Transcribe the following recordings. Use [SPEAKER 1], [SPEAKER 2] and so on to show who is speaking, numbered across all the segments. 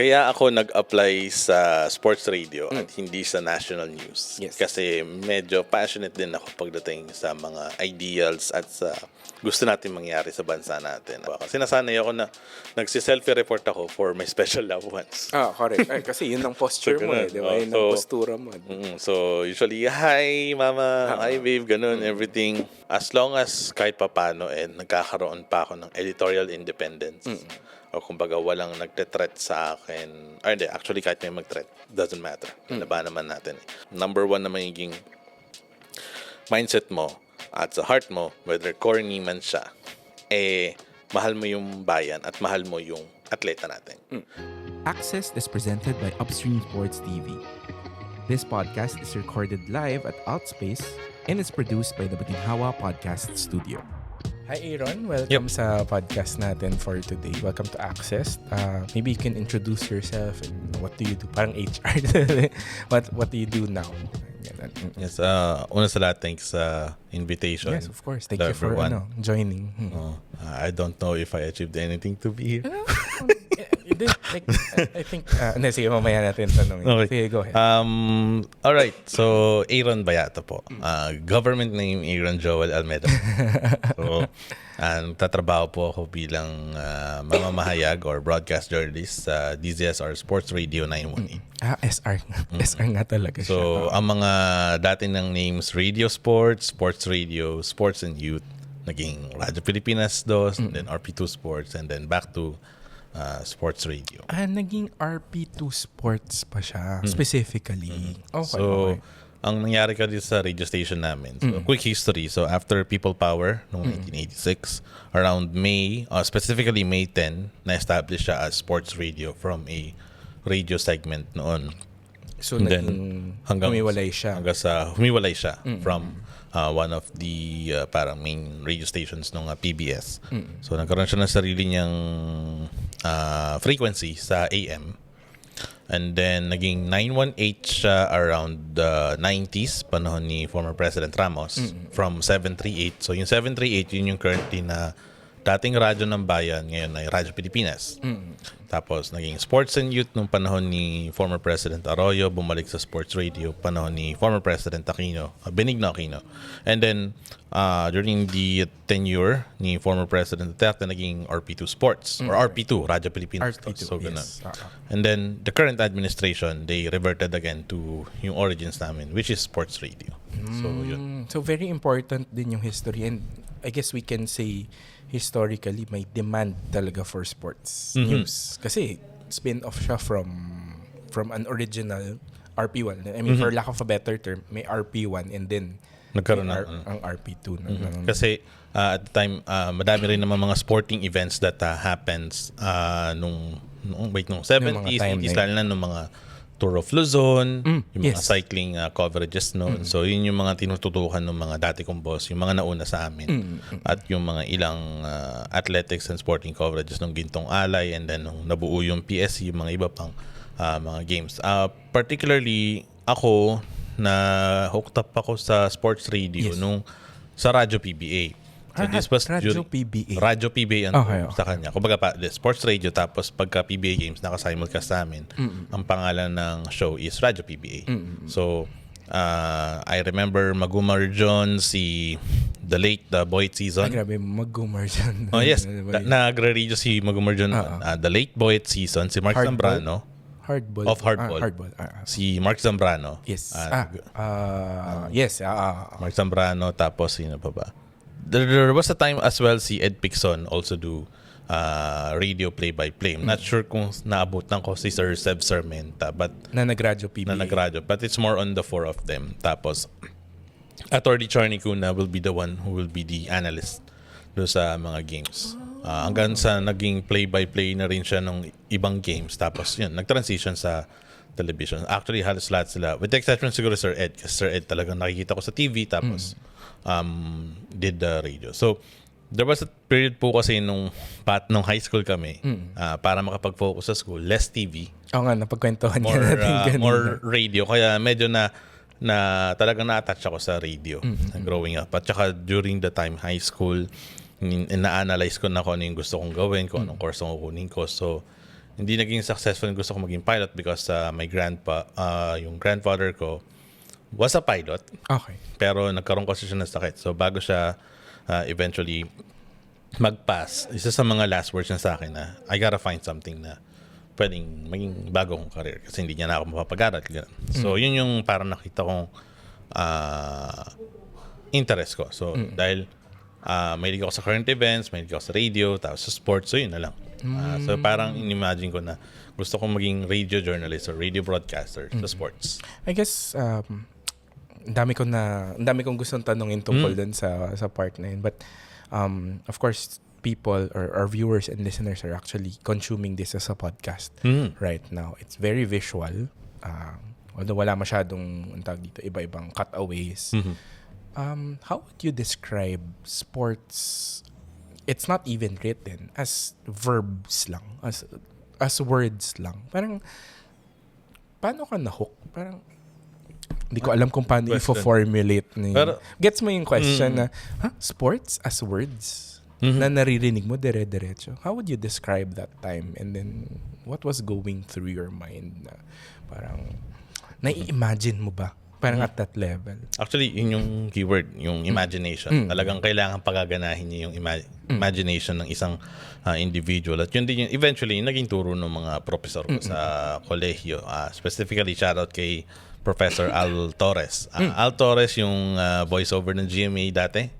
[SPEAKER 1] Kaya ako nag-apply sa sports radio at hindi sa national news.
[SPEAKER 2] Yes.
[SPEAKER 1] Kasi medyo passionate din ako pagdating sa mga ideals at sa gusto natin mangyari sa bansa natin. Kasi nasanay ako na nagsi-selfie report ako for my special loved ones.
[SPEAKER 2] Correct. Ay, kasi yun ang posture mo di ba? Yun ang postura mo.
[SPEAKER 1] So, usually, hi, mama, hi, babe, ganun, everything. As long as kahit papano, nagkakaroon pa ako ng editorial independence. O kumbaga, walang nagte-threat sa akin. Or hindi, actually, kahit may mag-threat, doesn't matter. Laban naman natin. Number one na magiging mindset mo at sa heart mo, whether corny man siya, mahal mo yung bayan at mahal mo yung atleta natin.
[SPEAKER 3] Access is presented by Upstream Sports TV. This podcast is recorded live at Outspace and is produced by the Batinhawa Podcast Studio.
[SPEAKER 2] Hi Aaron, welcome sa podcast natin for today. Welcome to Access. Maybe you can introduce yourself and what do you do? Parang HR. What do you do now?
[SPEAKER 1] Yes, una sa lahat, thanks sa invitation.
[SPEAKER 2] Yes, of course. Thank you for joining.
[SPEAKER 1] I don't know if I achieved anything to be here.
[SPEAKER 2] You did, I think, sige, mamaya natin tanongin.
[SPEAKER 1] Okay.
[SPEAKER 2] Sige, go ahead.
[SPEAKER 1] Alright, so Aaron Bayata po. Government name Aaron Joel Almeida. So, tatrabaho po ako bilang mamamahayag or broadcast journalist sa DZSR Sports Radio 918.
[SPEAKER 2] SR. SR nga talaga siya.
[SPEAKER 1] So, ang mga dati ng names Radio Sports, Sports Radio, Sports and Youth, naging Radyo Pilipinas 2, and then RP2 Sports, and then back to Sports Radio.
[SPEAKER 2] Naging RP2 Sports pa siya, specifically. Okay,
[SPEAKER 1] So, ang nangyari ka dito sa radio station namin. So, quick history. So, after People Power noong 1986, around May, specifically May 10, na-establish siya as Sports Radio from a radio segment noon.
[SPEAKER 2] So,
[SPEAKER 1] And then,
[SPEAKER 2] humiwalay siya.
[SPEAKER 1] Hanggang sa humiwalay siya from one of the parang main radio stations ng PBS. So, nagkaroon siya ng sarili niyang frequency sa AM. And then, naging 918 siya around the 90s, panahon ni former President Ramos, from 738. So, yung 738, yun yung currently na dating radyo ng bayan, ngayon ay Radyo Pilipinas. Tapos, naging Sports and Youth nung panahon ni former President Arroyo, bumalik sa Sports Radio, panahon ni former President Aquino, Benigno Aquino. And then, during the tenure ni former President Duterte, naging RP2 Sports, or RP2, Radyo Pilipinas.
[SPEAKER 2] RP2,
[SPEAKER 1] so, ganun.
[SPEAKER 2] yes.
[SPEAKER 1] And then, the current administration, they reverted again to yung origins namin, which is Sports Radio. So, yun.
[SPEAKER 2] So, very important din yung history. And I guess we can say, historically, may demand talaga for sports news. Kasi, spin-off siya from an original RP1. I mean, for lack of a better term, may RP1 and then
[SPEAKER 1] Nagkaroon
[SPEAKER 2] ang RP2.
[SPEAKER 1] Kasi at the time, madami rin naman mga sporting events that happens nung 70s, 80s, lalo na nung mga Tour of Luzon, yung mga cycling coverages noon. So, yun yung mga tinututukan ng mga dati kong boss, yung mga nauna sa amin. At yung mga ilang athletics and sporting coverages ng Gintong Alay, and then nung nabuo yung PSC, yung mga iba pang mga games. Particularly, ako, na hooked up ako sa sports radio nung sa Radyo PBA. So this was
[SPEAKER 2] Radyo PBA.
[SPEAKER 1] Radyo PBA sa kanya. Kumbaga sports radio, tapos pagka PBA games naka-simulcast sa amin. Ang pangalan ng show is Radyo PBA. So I remember Magumar John, si the Boyd season.
[SPEAKER 2] Grabe, Magumar John.
[SPEAKER 1] Oh yes, nagre-radio si Magumar John. The late Boyd season, si Mark Zambrano.
[SPEAKER 2] Hardball.
[SPEAKER 1] Of Hardball. Si Mark Zambrano.
[SPEAKER 2] Yes.
[SPEAKER 1] Mark Zambrano, tapos sino pa ba? There was a time as well si Ed Picson also do radio play-by-play. I'm not sure kung naabutan ko si Sir Seb Sarmenta, but
[SPEAKER 2] na nagradyo PBA.
[SPEAKER 1] But it's more on the four of them. Tapos Attorney Charnie Cuna will be the one who will be the analyst do sa mga games. Hanggang sa naging play-by-play na rin siya ng ibang games. Tapos yun, nag-transition sa television. Actually, halos lahat sila. With the exception siguro Sir Ed. Kasi Sir Ed talagang nakikita ko sa TV. Tapos did the radio. So, there was a period po kasi nung high school kami, para makapag-focus sa school, less TV.
[SPEAKER 2] Oo nga, napagkwentuhan niya natin.
[SPEAKER 1] More radio. Kaya medyo na talagang na-attach ako sa radio growing up. At saka during the time, high school, na-analyze ko na kung ano yung gusto kong gawin, kung anong course ang kukunin ko. So, hindi naging successful yung gusto ko maging pilot because my yung grandfather ko was a pilot.
[SPEAKER 2] Okay.
[SPEAKER 1] Pero nagkaroon kasi siya ng sakit. So bago siya eventually mag-pass, isa sa mga last words niya sa akin na I gotta find something na pwedeng maging bago kong career kasi hindi niya na ako mapapag-aral. So yun yung parang nakita kong interest ko. So dahil mahilig ako sa current events, mahilig ako sa radio, tapos sa sports, so yun na lang. So parang in-imagine ko na gusto kong maging radio journalist or radio broadcaster sa sports.
[SPEAKER 2] I guess ang dami kong gustong tanungin tungkol dun sa part na yun. But of course, people or our viewers and listeners are actually consuming this as a podcast right now. It's very visual. Although wala masyadong dito, iba-ibang cutaways. How would you describe sports? It's not even written, as verbs lang, as words lang. Parang paano ka na-hook? Parang hindi ko alam kung paano i-formulate na gets mo yung question na sports as words na naririnig mo dire-diretso. How would you describe that time? And then what was going through your mind na parang nai-imagine mo ba? Parang at that level.
[SPEAKER 1] Actually, yun yung keyword, yung imagination. Talagang kailangan pagaganahin niya yung imagination ng isang individual. At yun din yung eventually yung naging turo ng mga professor ko sa kolehiyo. Specifically, shoutout kay Professor Al Torres. Al Torres yung voiceover ng GMA dati.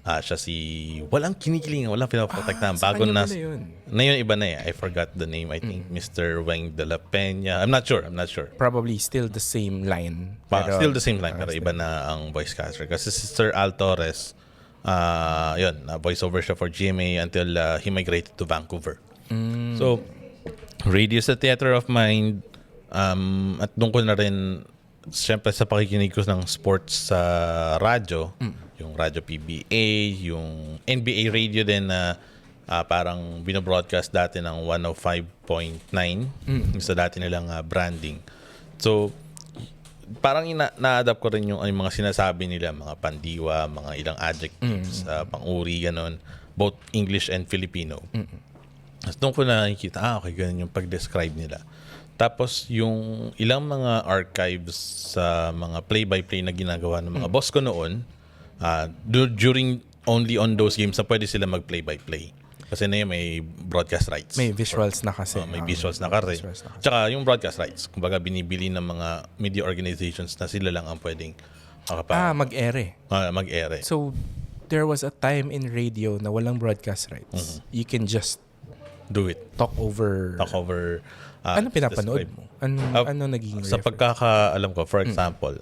[SPEAKER 1] Siya si walang kinikilingan, walang pinaprotektahan. Bago na yun iba na I forgot the name. I think Mr. Weng de la Peña. I'm not sure.
[SPEAKER 2] Probably still the same line.
[SPEAKER 1] Still the same line pero iba na ang voice caster. Kasi si Sir Al Torres, voiceover siya for GMA until he migrated to Vancouver. So, radio is a theater of mind. At doon ko na rin siyempre sa pakikinig ko ng sports sa radyo, yung Radyo PBA, yung NBA radio din na parang binobroadcast dati ng 105.9 sa dati nilang branding. So, parang na-adapt ko rin yung mga sinasabi nila, mga pandiwa, mga ilang adjectives, pang-uri, ganon, both English and Filipino. Tapos doon ko nakikita, okay, ganun yung pag-describe nila. Tapos yung ilang mga archives sa mga play-by-play na ginagawa ng mga boss ko noon, during only on those games na pwede sila mag-play-by-play. Kasi na yun, may broadcast rights.
[SPEAKER 2] May visuals na kasi.
[SPEAKER 1] May visuals na kasi. Tsaka yung broadcast rights, kumbaga binibili ng mga media organizations na sila lang ang pwedeng
[SPEAKER 2] mag-ere.
[SPEAKER 1] Mag-ere.
[SPEAKER 2] So, there was a time in radio na walang broadcast rights. You can just
[SPEAKER 1] do it.
[SPEAKER 2] Talk over. Ano pinapanood mo? Ano naging
[SPEAKER 1] sa pagkakaalam ko, for example,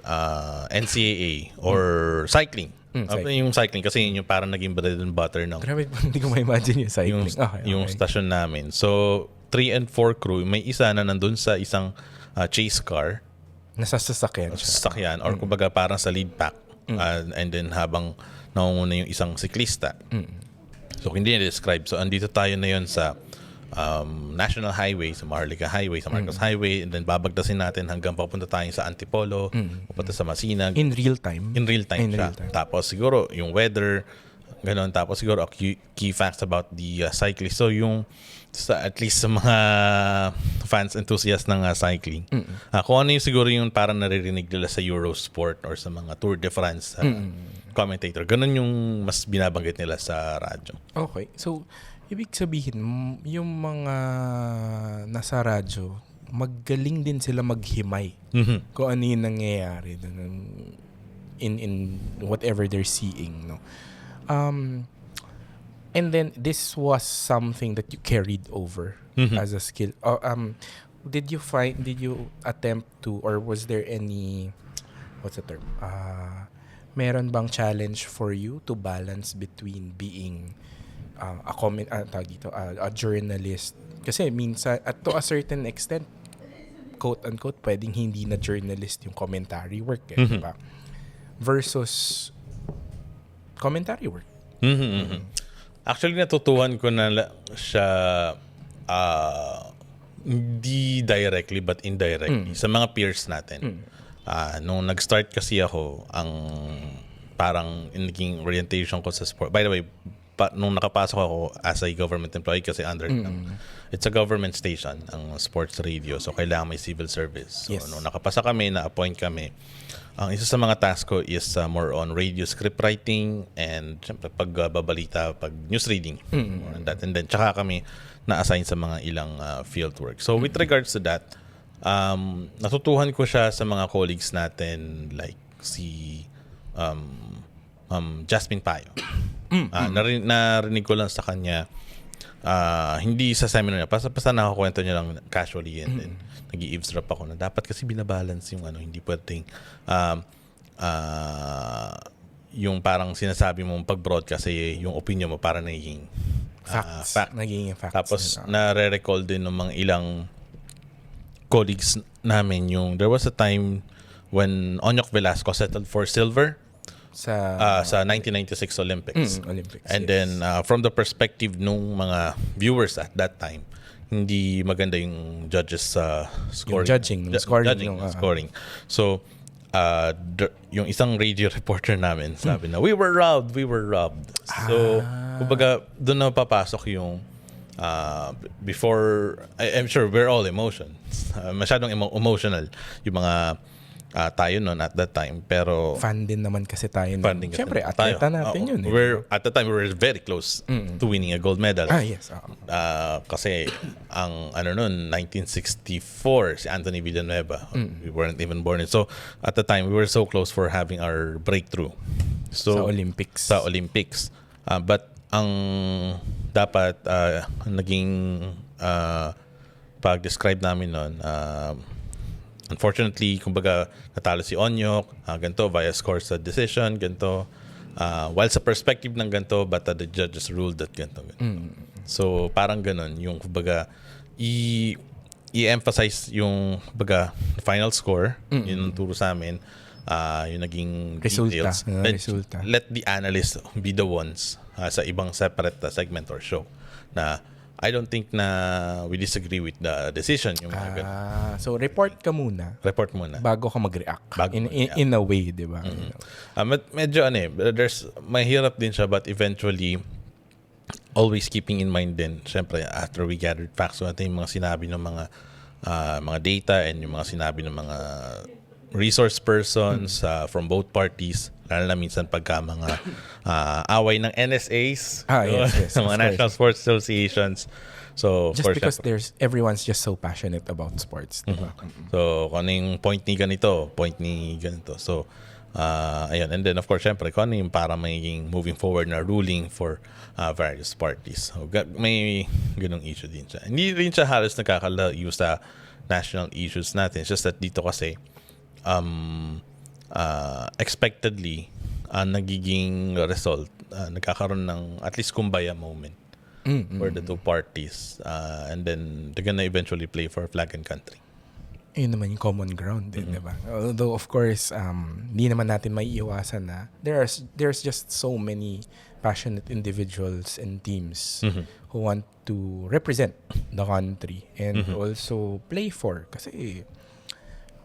[SPEAKER 1] NCAA or cycling. Yung cycling kasi yun yung parang naging bread and butter ng...
[SPEAKER 2] Grabe, hindi ko ma-imagine yung cycling.
[SPEAKER 1] Yung station namin. So, 3 and 4 crew, may isa na nandun sa isang chase car.
[SPEAKER 2] Nasa sasakyan siya.
[SPEAKER 1] Sasakyan. Or kumbaga parang sa lead pack. And then habang naunguna yung isang siklista. So, hindi na-describe. So, andito tayo na yun sa National Highway, sa Maharlika Highway, sa Marcos Highway, and then babagtasin natin hanggang papunta tayo sa Antipolo, papunta sa Masinag.
[SPEAKER 2] In real time siya.
[SPEAKER 1] Tapos siguro yung weather, gano'n. Tapos siguro key facts about the cyclist. So yung at least sa mga fans, enthusiasts ng cycling. Kung ano yung siguro yung parang naririnig nila sa Eurosport or sa mga Tour de France commentator. Ganun yung mas binabanggit nila sa radyo.
[SPEAKER 2] Okay. So, ibig sabihin, yung mga nasa radyo, magaling din sila maghimay kung ano yung nangyayari in whatever they're seeing, no? And then this was something that you carried over as a skill. Did you attempt to, or was there any, what's the term? Meron bang challenge for you to balance between being a journalist? Kasi minsan, at to a certain extent, quote-unquote, pwedeng hindi na journalist yung commentary work, diba? Versus commentary work.
[SPEAKER 1] Actually, natutuhan ko na siya hindi directly but indirectly sa mga peers natin. Nung nag-start kasi ako, ang parang naging orientation ko sa sport. By the way, nung nakapasok ako as a government employee kasi it's a government station ang sports radio, so kailangan may civil service. So nung nakapasa kami, na-appoint kami, ang isa sa mga task ko is more on radio script writing and syempre pagbabalita, pag news reading. And then tsaka kami na-assign sa mga ilang field work. So with regards to that, natutuhan ko siya sa mga colleagues natin like si Jasmine Payo. Narinig ko lang sa kanya, hindi sa seminar niya, basta nakakwento niya lang casually, and then nag-i-eavesdrop ako na dapat kasi binabalance yung hindi pwedeng yung parang sinasabi mong pag-broadcast kasi yung opinion mo para naging fact.
[SPEAKER 2] Naging facts.
[SPEAKER 1] Tapos nare-recall din ng mga ilang colleagues namin yung there was a time when Onyok Velasco settled for silver sa 1996 Olympics.
[SPEAKER 2] Olympics.
[SPEAKER 1] And then from the perspective nung mga viewers at that time, hindi maganda yung judges scoring. Scoring. So yung isang radio reporter namin sabi na we were robbed. So kumbaga doon na papasok yung before, I'm sure we're all emotions. Masyadong emotional yung mga tayo noon at that time, pero
[SPEAKER 2] fan din naman kasi tayo. Siyempre,
[SPEAKER 1] tayo.
[SPEAKER 2] atleta natin yun.
[SPEAKER 1] At the time, we were very close to winning a gold medal.
[SPEAKER 2] Yes.
[SPEAKER 1] Kasi ang noon, 1964, si Anthony Villanueva. We weren't even born in. So, at the time, we were so close for having our breakthrough. So,
[SPEAKER 2] Sa
[SPEAKER 1] Olympics. But ang dapat naging pag-describe namin noon, unfortunately, kumbaga natalo si Onyok, ganito via scores sa decision, ganito. While sa perspective ng ganito, but the judges ruled that ganito. So parang ganon, yung kumbaga i-emphasize yung kumbaga final score, yun ang turo sa amin, yung naging details.
[SPEAKER 2] Resulta.
[SPEAKER 1] Let the analysts be the ones sa ibang separate segment or show na I don't think na we disagree with the decision. Yung
[SPEAKER 2] so report ka muna.
[SPEAKER 1] Report muna.
[SPEAKER 2] Bago ka mag-react. In a way, di ba?
[SPEAKER 1] Medyo mahirap din siya, but eventually always keeping in mind din, syempre after we gathered facts, so natin yung mga sinabi ng mga data and yung mga sinabi ng mga resource persons from both parties, lalo na minsan pagka mga away ng NSAs,
[SPEAKER 2] yes,
[SPEAKER 1] mga National Sports Associations. So
[SPEAKER 2] just because everyone's just so passionate about sports, diba?
[SPEAKER 1] So kung ano yung point ni ganito, so ayun, and then of course syempre kung ano yung para magiging moving forward na ruling for various parties. So may ganung issue din siya. Hindi rin siya halos nakakalayo sa national issues natin. It's just that dito kasi expectedly nagiging result, nagkakaroon ng at least kumbaya moment for the two parties, and then they're gonna eventually play for flag and country.
[SPEAKER 2] Yun naman yung common ground din, di ba? Although of course hindi naman natin maiiwasan na there's just so many passionate individuals and teams who want to represent the country and also play for, kasi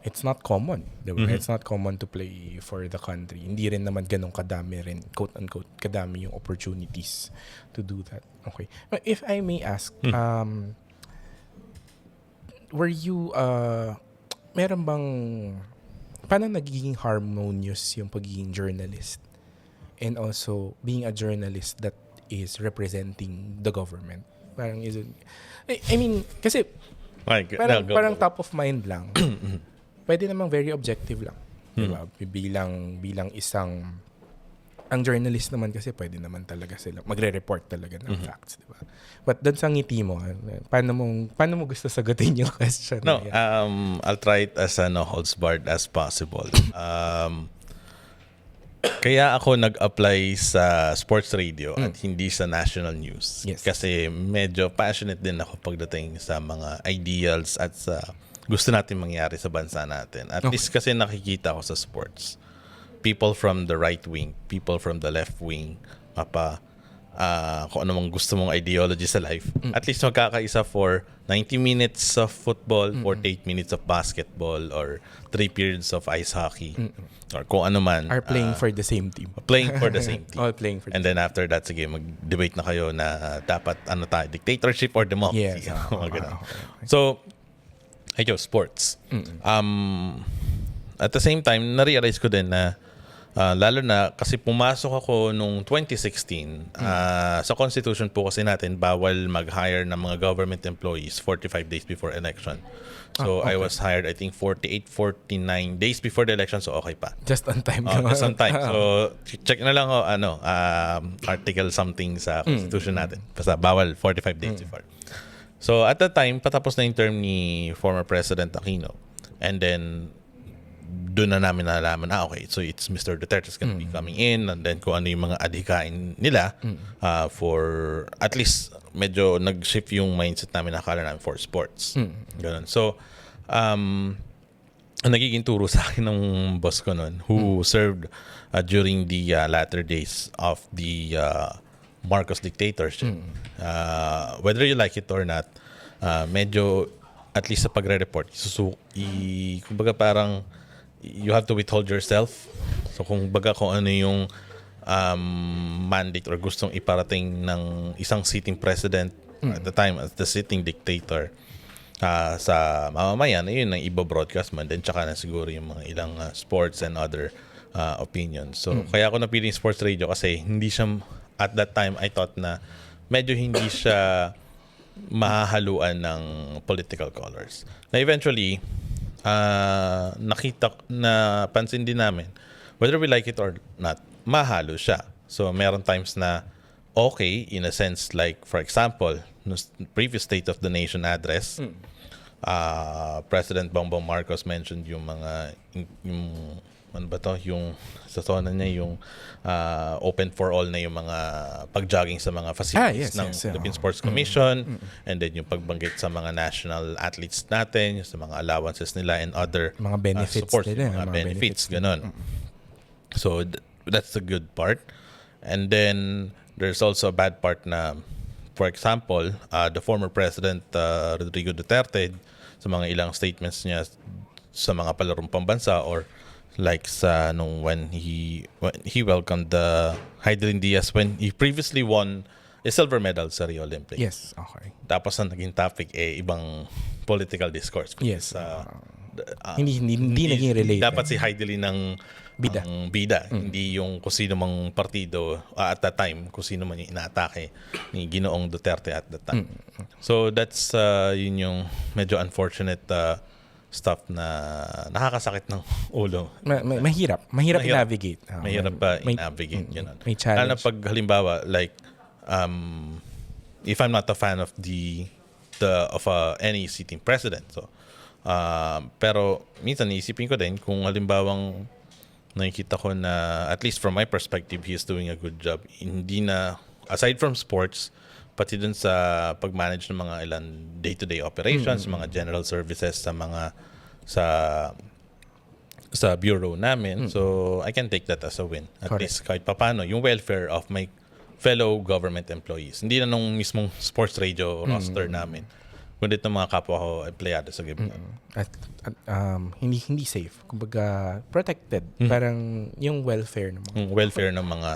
[SPEAKER 2] it's not common, diba? It's not common to play for the country. Hindi rin naman ganun kadami rin, quote-unquote, kadami yung opportunities to do that. Okay. If I may ask, were you, meron bang, paano nagiging harmonious yung pagiging journalist and also being a journalist that is representing the government? Parang I mean, kasi parang top of mind lang. Pwede namang very objective lang. Diba? Bilang isang, ang journalist naman kasi pwede naman talaga sila magre-report talaga ng facts, diba? But doon sa ngiti mo, paano mo gusto sagutin yung question?
[SPEAKER 1] No, I'll try it as no holds barred as possible. Kaya ako nag-apply sa sports radio at hindi sa national news.
[SPEAKER 2] Yes.
[SPEAKER 1] Kasi medyo passionate din ako pagdating sa mga ideals at sa gusto natin mangyari sa bansa natin. At least kasi nakikita ko sa sports, people from the right wing, people from the left wing, kung ano mang gusto mong ideology sa life, at least magkakaisa for 90 minutes of football, 48 minutes of basketball, or 3 periods of ice hockey, or kung ano man.
[SPEAKER 2] Are playing for the same team.
[SPEAKER 1] Playing for the same team.
[SPEAKER 2] All playing for
[SPEAKER 1] And then after that, sige, mag-debate na kayo na dapat dictatorship or democracy.
[SPEAKER 2] Yes.
[SPEAKER 1] Mga ganun. So, I chose sports. At the same time, na-realize ko din na lalo na kasi pumasok ako nung 2016 sa constitution po kasi natin bawal mag-hire ng mga government employees 45 days before election. So I was hired I think 48, 49 days before the election, so okay pa.
[SPEAKER 2] Just on time.
[SPEAKER 1] Just on time. So check na lang article something sa constitution natin. Basta bawal 45 days before. So at that time patapos na yung term ni former President Aquino, and then doon na namin nalaman okay, so it's Mr. Duterte's gonna be coming in, and then kung ano yung mga adhikain nila for at least medyo nag-shift yung mindset namin, nakala namin for sports. Ganun. So ang nagiging turo sa akin ng boss ko noon who served during the latter days of the Marcos dictatorship, whether you like it or not, medyo at least sa pagre-report kumbaga parang you have to withhold yourself. So kung ano yung mandate or gustong iparating ng isang sitting president at the time as the sitting dictator sa mamamayan, yun ang ibo-broadcast man. Then tsaka na siguro yung mga ilang sports and other opinions. So kaya ako napili yung sports radio kasi hindi siya, at that time I thought na medyo hindi siya mahahaluan ng political colors. Na eventually pansin din namin, whether we like it or not, mahalo siya. So meron times na okay, in a sense, like for example, no previous State of the Nation address, President Bongbong Marcos mentioned yung mga ano ba to, yung sa zona niya, yung open for all na yung mga pag-jogging sa mga facilities ng Philippine Sports Commission, and then yung pagbanggit sa mga national athletes natin, sa mga allowances nila and other
[SPEAKER 2] mga benefits
[SPEAKER 1] support,
[SPEAKER 2] nila,
[SPEAKER 1] mga benefits, ganun. So that's the good part. And then there's also a bad part na, for example, the former President Rodrigo Duterte, sa mga ilang statements niya sa mga palarong pambansa, or like sa when he welcomed the Heidelin Diaz when he previously won a silver medal sa Rio Olympics.
[SPEAKER 2] Yes, okay.
[SPEAKER 1] Tapos ang naging topic ibang political discourse.
[SPEAKER 2] Yes. Hindi naging related.
[SPEAKER 1] Dapat si Heidelin ng bida. Hindi yung kung sino mang partido at that time, kung sino man yung inaatake ni Ginoong Duterte at that time. So that's yun yung medyo unfortunate stuff na nakakasakit ng ulo.
[SPEAKER 2] Mahirap i-navigate.
[SPEAKER 1] Mahirap pa i-navigate.
[SPEAKER 2] May challenge.
[SPEAKER 1] Lalo pag halimbawa, like, if I'm not a fan of any sitting president. So, pero minsan iisipin ko din kung halimbawang nakikita ko na, at least from my perspective, he is doing a good job. Hindi na, aside from sports, pati dun sa pag-manage ng mga ilang day-to-day operations, mga general services sa mga sa bureau namin. So I can take that as a win. At least kahit papano yung welfare of my fellow government employees. Hindi na nung mismong sports radio roster namin, kundi ng mga kapwa ko empleyado sa gabi.
[SPEAKER 2] At hindi safe. Kumbaga protected. Parang yung welfare ng mga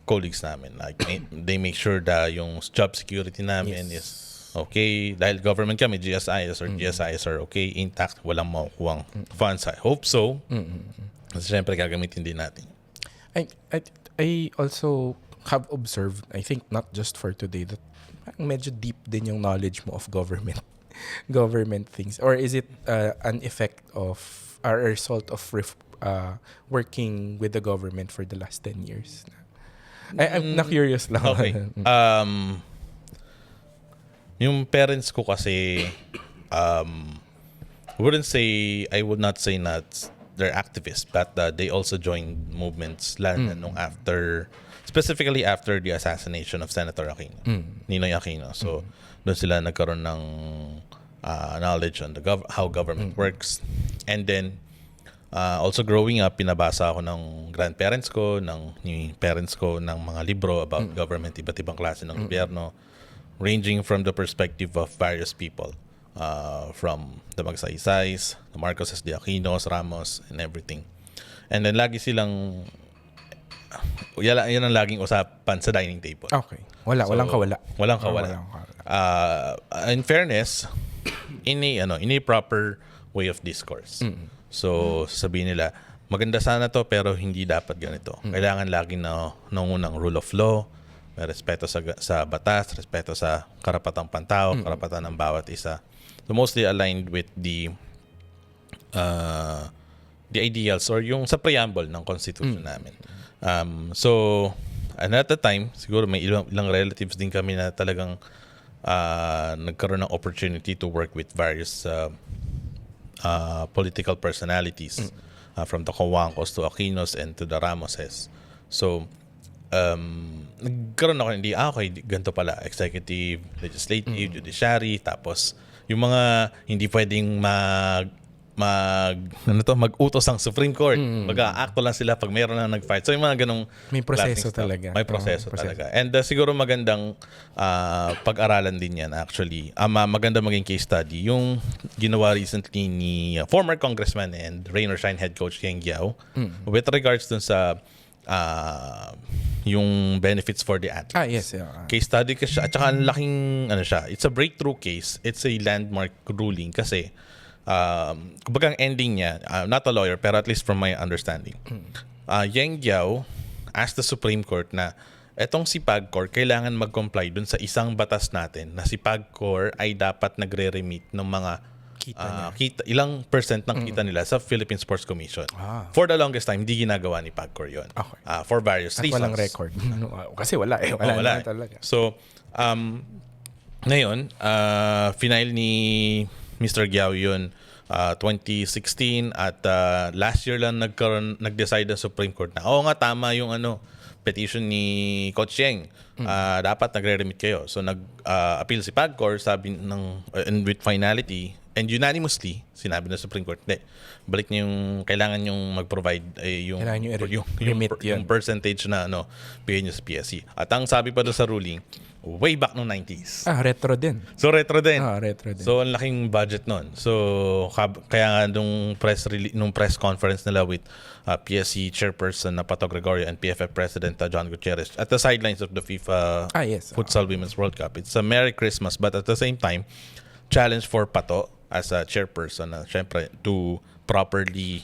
[SPEAKER 1] colleagues namin, like they make sure that yung job security namin is okay, dahil government kami, GSIS or GSIS are okay, intact, walang makukuhang funds. I hope so. Kasi syempre gagamitin din natin.
[SPEAKER 2] I also have observed, I think not just for today, that medyo deep din yung knowledge mo of government things, or is it an effect of a result of working with the government for the last 10 years? I'm na-curious lang.
[SPEAKER 1] Okay. Yung parents ko kasi, I would not say not they're activists, but they also joined movements nung specifically after the assassination of Senator Aquino, Ninoy Aquino. So, doon sila nagkaroon ng knowledge on how government works. And then, Also growing up, pinabasa ako ng grandparents ko, ni parents ko ng mga libro about government, iba't ibang klase ng gobyerno, ranging from the perspective of various people. From the Magsaysays, the Marcoses, the Aquinos, Ramos, and everything. And then lagi silang, yan ang laging usapan sa dining table.
[SPEAKER 2] Okay. Walang kawala.
[SPEAKER 1] Walang kawala. In fairness, in a proper way of discourse. So, sabihin nila, maganda sana to pero hindi dapat ganito. Kailangan laging nangunang rule of law, may respeto sa batas, respeto sa karapatang pantao, karapatan ng bawat isa. So, mostly aligned with the ideals or yung sa preamble ng constitution namin. So, and at the time, siguro may ilang relatives din kami na talagang nagkaroon ng opportunity to work with various political personalities from the Cojuangcos to Aquinos and to the Ramoses. So, nagkaroon ako okay, ganito pala, executive, legislative, judiciary, tapos yung mga hindi pwedeng mag-utos ang Supreme Court. Mag-aakto lang sila pag mayroon na nag-fight. So yung mga ganong
[SPEAKER 2] may proseso talaga.
[SPEAKER 1] May proseso talaga. And siguro magandang pag-aralan din yan actually. Maganda maging case study. Yung ginawa recently ni former congressman and rain or shine head coach Yeng Guiao with regards dun sa yung benefits for the athletes.
[SPEAKER 2] Yes.
[SPEAKER 1] Case study kasi siya. At saka ang laking, it's a breakthrough case. It's a landmark ruling kasi kumbaga ang ending niya, not a lawyer, pero at least from my understanding, Yeng Guiao asked the Supreme Court na etong si PAGCOR kailangan mag-comply dun sa isang batas natin na si PAGCOR ay dapat nagre-remit ng mga ilang percent ng kita nila sa Philippine Sports Commission. For the longest time, hindi ginagawa ni PAGCOR yun.
[SPEAKER 2] Okay.
[SPEAKER 1] For various reasons.
[SPEAKER 2] Walang record. Kasi wala na talaga.
[SPEAKER 1] So, ngayon, final ni Mr. Guiao yun 2016 at last year lang nag-decide ang Supreme Court na tama yung petition ni Coach Yeng. Dapat nagre-remit kayo. So nag-appeal si PAGCOR, sabi and with finality and unanimously sinabi ng Supreme Court, balik niyo yung kailangan yung mag-provide yung percentage na bigay niyo sa PSC. At ang sabi pa doon sa ruling, way back noong 90s.
[SPEAKER 2] Retro din.
[SPEAKER 1] So retro din.
[SPEAKER 2] Retro din.
[SPEAKER 1] So ang laking budget nun. So kaya nga nung press conference nila with PSC chairperson na Pato Gregorio and PFF president John Gutierrez at the sidelines of the FIFA Futsal Women's World Cup. It's a Merry Christmas, but at the same time, challenge for Pato as a chairperson na syempre to properly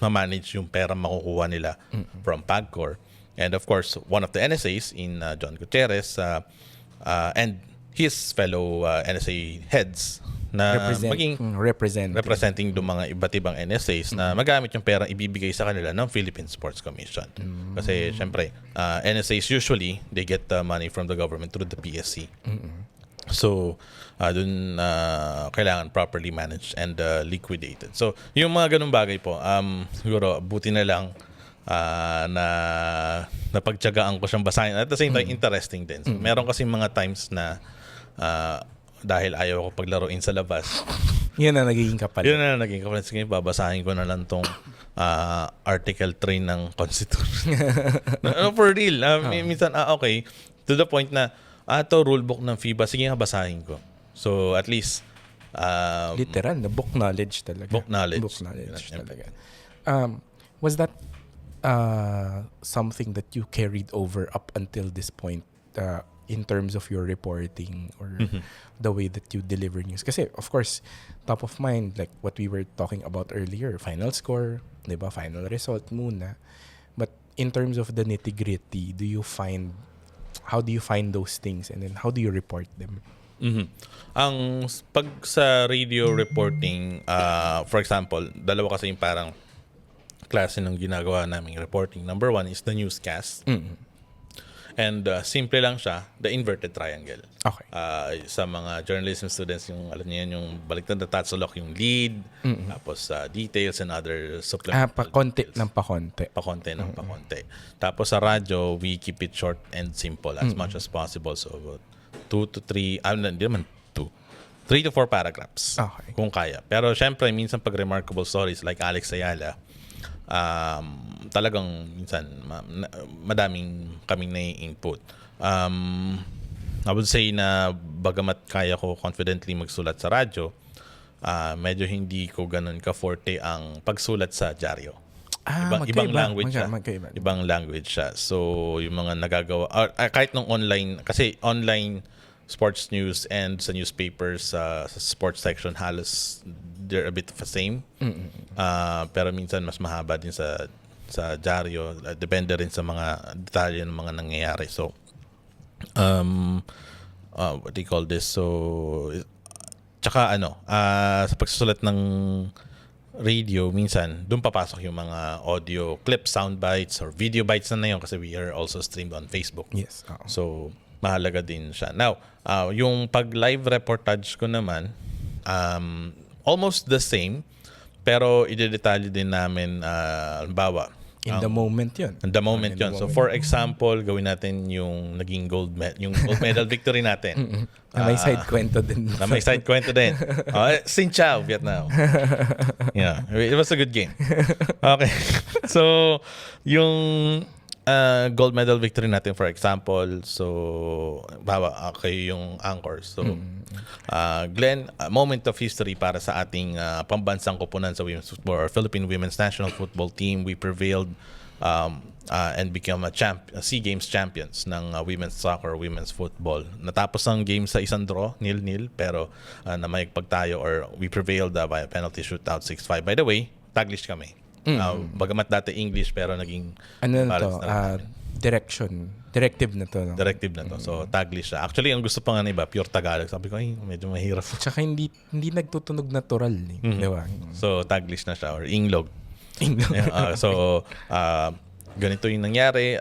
[SPEAKER 1] ma-manage yung pera makukuha nila from PAGCOR. And of course, one of the NSAs in John Gutierrez and his fellow NSA heads na representing yung mga iba't ibang NSAs na magamit yung pera ibibigay sa kanila ng Philippine Sports Commission. Kasi syempre, NSAs usually, they get money from the government through the PSC. So, dun kailangan properly managed and liquidated. So, yung mga ganung bagay po, siguro, buti na lang na napagtiyagaan ko siyang basahin. At the same time, interesting din. So, meron kasi mga times na dahil ayaw ko paglaruin sa labas.
[SPEAKER 2] Yun na nagiging kapalit.
[SPEAKER 1] Sige, babasahin ko na lang tong Article 3 ng Constitution. For real. Minsan, okay. To the point na, ito rulebook ng FIBA. Sige nga, basahin ko. So, at least,
[SPEAKER 2] literal na book knowledge talaga.
[SPEAKER 1] Book knowledge
[SPEAKER 2] talaga. Was that something that you carried over up until this point in terms of your reporting or the way that you deliver news? Kasi, of course, top of mind, like what we were talking about earlier, final score, diba? Final result muna. But in terms of the nitty-gritty, how do you find those things and then how do you report them?
[SPEAKER 1] Ang pag sa radio reporting, for example, dalawa kasi yung parang klase ng ginagawa naming reporting. Number one is the newscast. And simple lang siya, the inverted triangle.
[SPEAKER 2] Okay.
[SPEAKER 1] Sa mga journalism students, yung alam niyo yan, yung baliktad na tatsulok, yung lead, tapos details and other supplemental
[SPEAKER 2] pakonti
[SPEAKER 1] details. Pakonti. Tapos sa radyo, we keep it short and simple as much as possible. So 2 to 3, hindi naman 2. 3 to 4 paragraphs.
[SPEAKER 2] Okay.
[SPEAKER 1] Kung kaya. Pero syempre, minsan pag remarkable stories like Alex Ayala, talagang minsan madaming kaming nai-input. I would say na bagamat kaya ko confidently magsulat sa radyo, medyo hindi ko ganun ka-forte ang pagsulat sa dyaryo. Ibang language siya. Ibang language siya. So, yung mga nagagawa, kahit nung online, kasi online sports news and sa newspapers, sa sports section, halos they're a bit of the same. Pero minsan mas mahaba din sa dyaryo. Depende rin sa mga detalye ng mga nangyayari. So, what do you call this? So, tsaka sa pagsusulat ng radio, minsan, doon papasok yung mga audio clips, sound bites, or video bites na yun kasi we are also streamed on Facebook.
[SPEAKER 2] Yes.
[SPEAKER 1] So, mahalaga din siya. Now, yung pag-live reportage ko naman, almost the same, pero idedetalye din namin, halimbawa,
[SPEAKER 2] In the moment yun.
[SPEAKER 1] In the moment yun. So, for example, gawin natin yung naging gold medal victory natin.
[SPEAKER 2] Na may side kwento din.
[SPEAKER 1] Na may side kwento din. Xin Chao, Vietnam. Yeah, it was a good game. Okay. So, yung gold medal victory natin, for example, so, kayo yung anchor. So, Glenn, a moment of history para sa ating pambansang koponan sa women's football or Philippine Women's National Football Team. We prevailed and become a SEA Games champions ng women's soccer, women's football. Natapos ang game sa isang draw, 0-0, pero namayagpag tayo or we prevailed by a penalty shootout 6-5. By the way, Taglish kami. Bagamat dati English pero naging
[SPEAKER 2] directive na to. No?
[SPEAKER 1] Directive na to. So, Taglish siya. Actually, ang gusto pa nga na iba, pure Tagalog. Sabi ko, medyo mahirap.
[SPEAKER 2] Tsaka hindi nagtutunog natural. Di ba?
[SPEAKER 1] So, Taglish na siya or Inglog. So, ganito yung nangyari.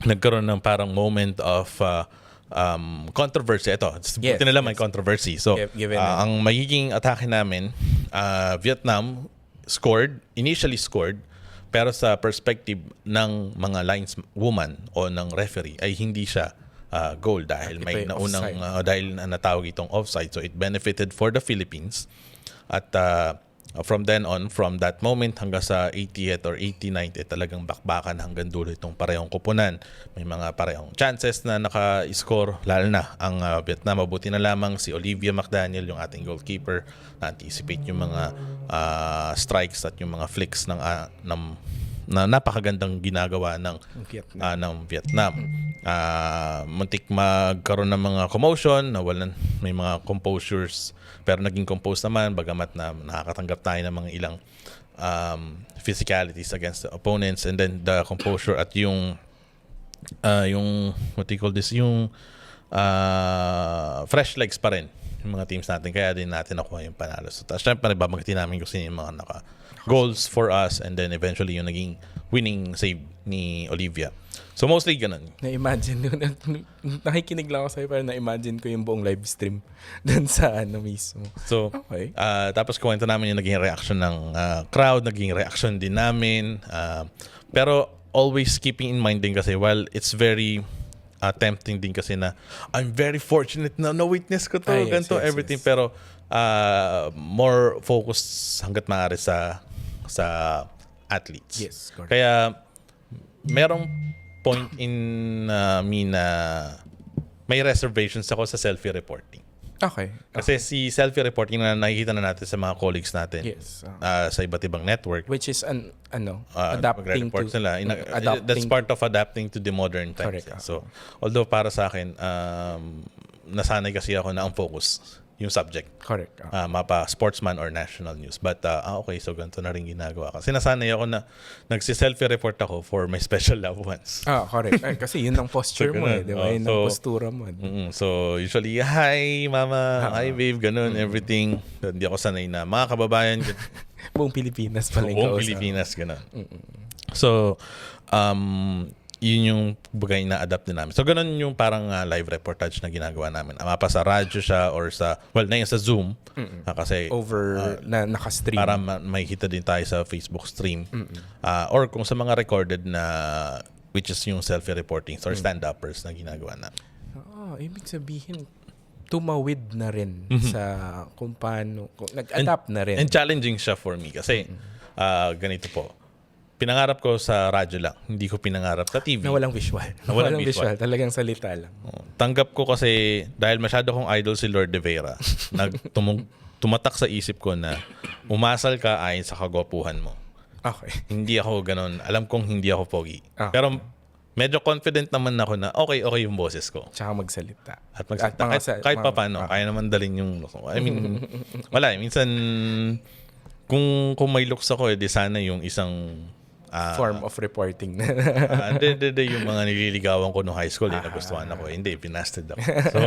[SPEAKER 1] Nagkaroon ng parang moment of controversy. Ito, buti nila may controversy. So, ang magiging atake namin, Vietnam initially scored, pero sa perspective ng mga lineswoman o ng referee ay hindi siya goal dahil may naunang dahil natawag itong offside. So it benefited for the Philippines. At from then on, from that moment hanggang sa 80th or 89th, talagang bakbakan hanggang dulo itong parehong koponan. May mga parehong chances na naka-score, lalo na ang Vietnam. Mabuti na lamang si Olivia McDaniel, yung ating goalkeeper, na-anticipate yung mga strikes at yung mga flicks na napakagandang ginagawa ng Vietnam. Muntik magkaroon ng mga commotion, may mga composures, pero naging composed naman bagamat na nakakatanggap tayo ng mga ilang physicalities against the opponents, and then the composure at yung what do you call this, yung fresh legs pa rin yung mga teams natin, kaya din natin nakuha yung panalo. So, syempre babanggitin namin kung sino yung mga goals for us, and then eventually yung naging winning save ni Olivia. So mostly ganun.
[SPEAKER 2] Na-imagine nakikinig lang ako sa'yo, pero na-imagine ko yung buong live stream dun sa mismo.
[SPEAKER 1] So, okay. Tapos kwento namin yung naging reaction ng crowd, naging reaction din namin. Pero always keeping in mind din kasi, while it's very tempting din kasi na I'm very fortunate na na-witness ko to, ganito, everything. Yes. Pero more focused hanggat maaari sa athletes.
[SPEAKER 2] Yes, correct.
[SPEAKER 1] Kaya merong point in me na may reservations ako sa selfie reporting.
[SPEAKER 2] Okay.
[SPEAKER 1] Kasi si selfie reporting na nakikita na natin sa mga colleagues natin.
[SPEAKER 2] Yes.
[SPEAKER 1] Sa iba't ibang network.
[SPEAKER 2] Which is adapting to
[SPEAKER 1] that's part of adapting to the modern times.
[SPEAKER 2] Correct.
[SPEAKER 1] So, although para sa akin, nasanay kasi ako na ang focus yung subject.
[SPEAKER 2] Correct.
[SPEAKER 1] Mapa sportsman or national news. But okay, so ganito na rin ginagawa ko. Kasi nasanay ako na nagsi-selfie report ako for my special loved ones.
[SPEAKER 2] Correct. Kasi yun ang posture mo di ba? Yun ang postura mo.
[SPEAKER 1] So usually, hi mama, hi babe, ganun, everything. Hindi ako sanay na mga kababayan.
[SPEAKER 2] Buong Pilipinas pala yung
[SPEAKER 1] buong Pilipinas, ganun. So, yun yung bagay na adapt din namin. So, ganun yung parang live reportage na ginagawa namin. Mapa sa radyo siya or na sa Zoom. Kasi
[SPEAKER 2] na naka-stream.
[SPEAKER 1] Para makikita din tayo sa Facebook stream. Or kung sa mga recorded na, which is yung selfie reporting or stand-uppers na ginagawa namin.
[SPEAKER 2] Ibig sabihin, tumawid na rin sa kung paano, nag-adapt na rin.
[SPEAKER 1] And challenging siya for me kasi ganito po. Pinangarap ko sa radyo lang. Hindi ko pinangarap sa TV.
[SPEAKER 2] Na walang visual.
[SPEAKER 1] Walang visual.
[SPEAKER 2] Talagang salita lang.
[SPEAKER 1] Tanggap ko kasi dahil masyado kong idol si Lord De Vera, tumatak sa isip ko na umasal ka ayon sa kagwapuhan mo.
[SPEAKER 2] Okay.
[SPEAKER 1] Hindi ako ganun. Alam kong hindi ako pogi.
[SPEAKER 2] Okay.
[SPEAKER 1] Pero medyo confident naman ako na okay yung boses ko.
[SPEAKER 2] Tsaka magsalita.
[SPEAKER 1] At magsalita. Kahit pa paano, kaya naman dalhin yung looks ko. I mean, wala. Minsan, kung may looks ako, di sana yung isang
[SPEAKER 2] form of reporting.
[SPEAKER 1] Hindi, yung mga nililigawan ko no high school, nagustuhan ako. Hindi, pinasted ako. So,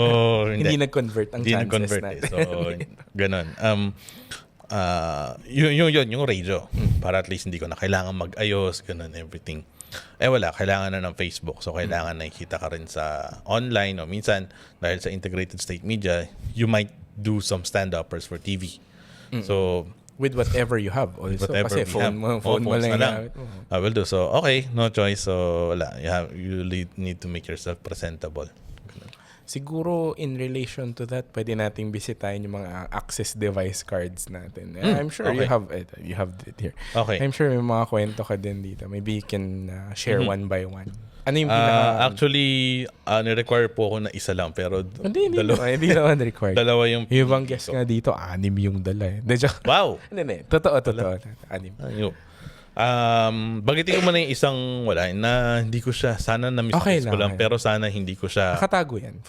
[SPEAKER 2] hindi nag-convert ang chances
[SPEAKER 1] nag-convert
[SPEAKER 2] natin.
[SPEAKER 1] So, ganun. Yung radio. Para at least hindi ko na kailangan mag-ayos, ganun, everything. Wala, kailangan na ng Facebook. So, kailangan nakikita ka rin sa online o minsan, dahil sa integrated state media, you might do some stand-uppers for TV. So,
[SPEAKER 2] with whatever you have also. Kasi phone mo lang.
[SPEAKER 1] I will do. So, okay, no choice. So, wala. You need to make yourself presentable.
[SPEAKER 2] Siguro in relation to that, pwede nating bisitahin yung mga access device cards natin. I'm sure you have it here.
[SPEAKER 1] Okay.
[SPEAKER 2] I'm sure may mga kwento ka din dito. Maybe you can share one by one. Ano yung pinaka...
[SPEAKER 1] Actually, ni-require po ako na isa lang. Pero
[SPEAKER 2] hindi naman required.
[SPEAKER 1] Dalawa yung...
[SPEAKER 2] Yung ibang guest nga dito, 6 yung dala.
[SPEAKER 1] Wow!
[SPEAKER 2] Hindi. Totoo. 6.
[SPEAKER 1] Bagitin ko muna yung isang na hindi ko siya, sana na-miss ko lang, pero sana hindi ko siya...
[SPEAKER 2] Nakatago yan.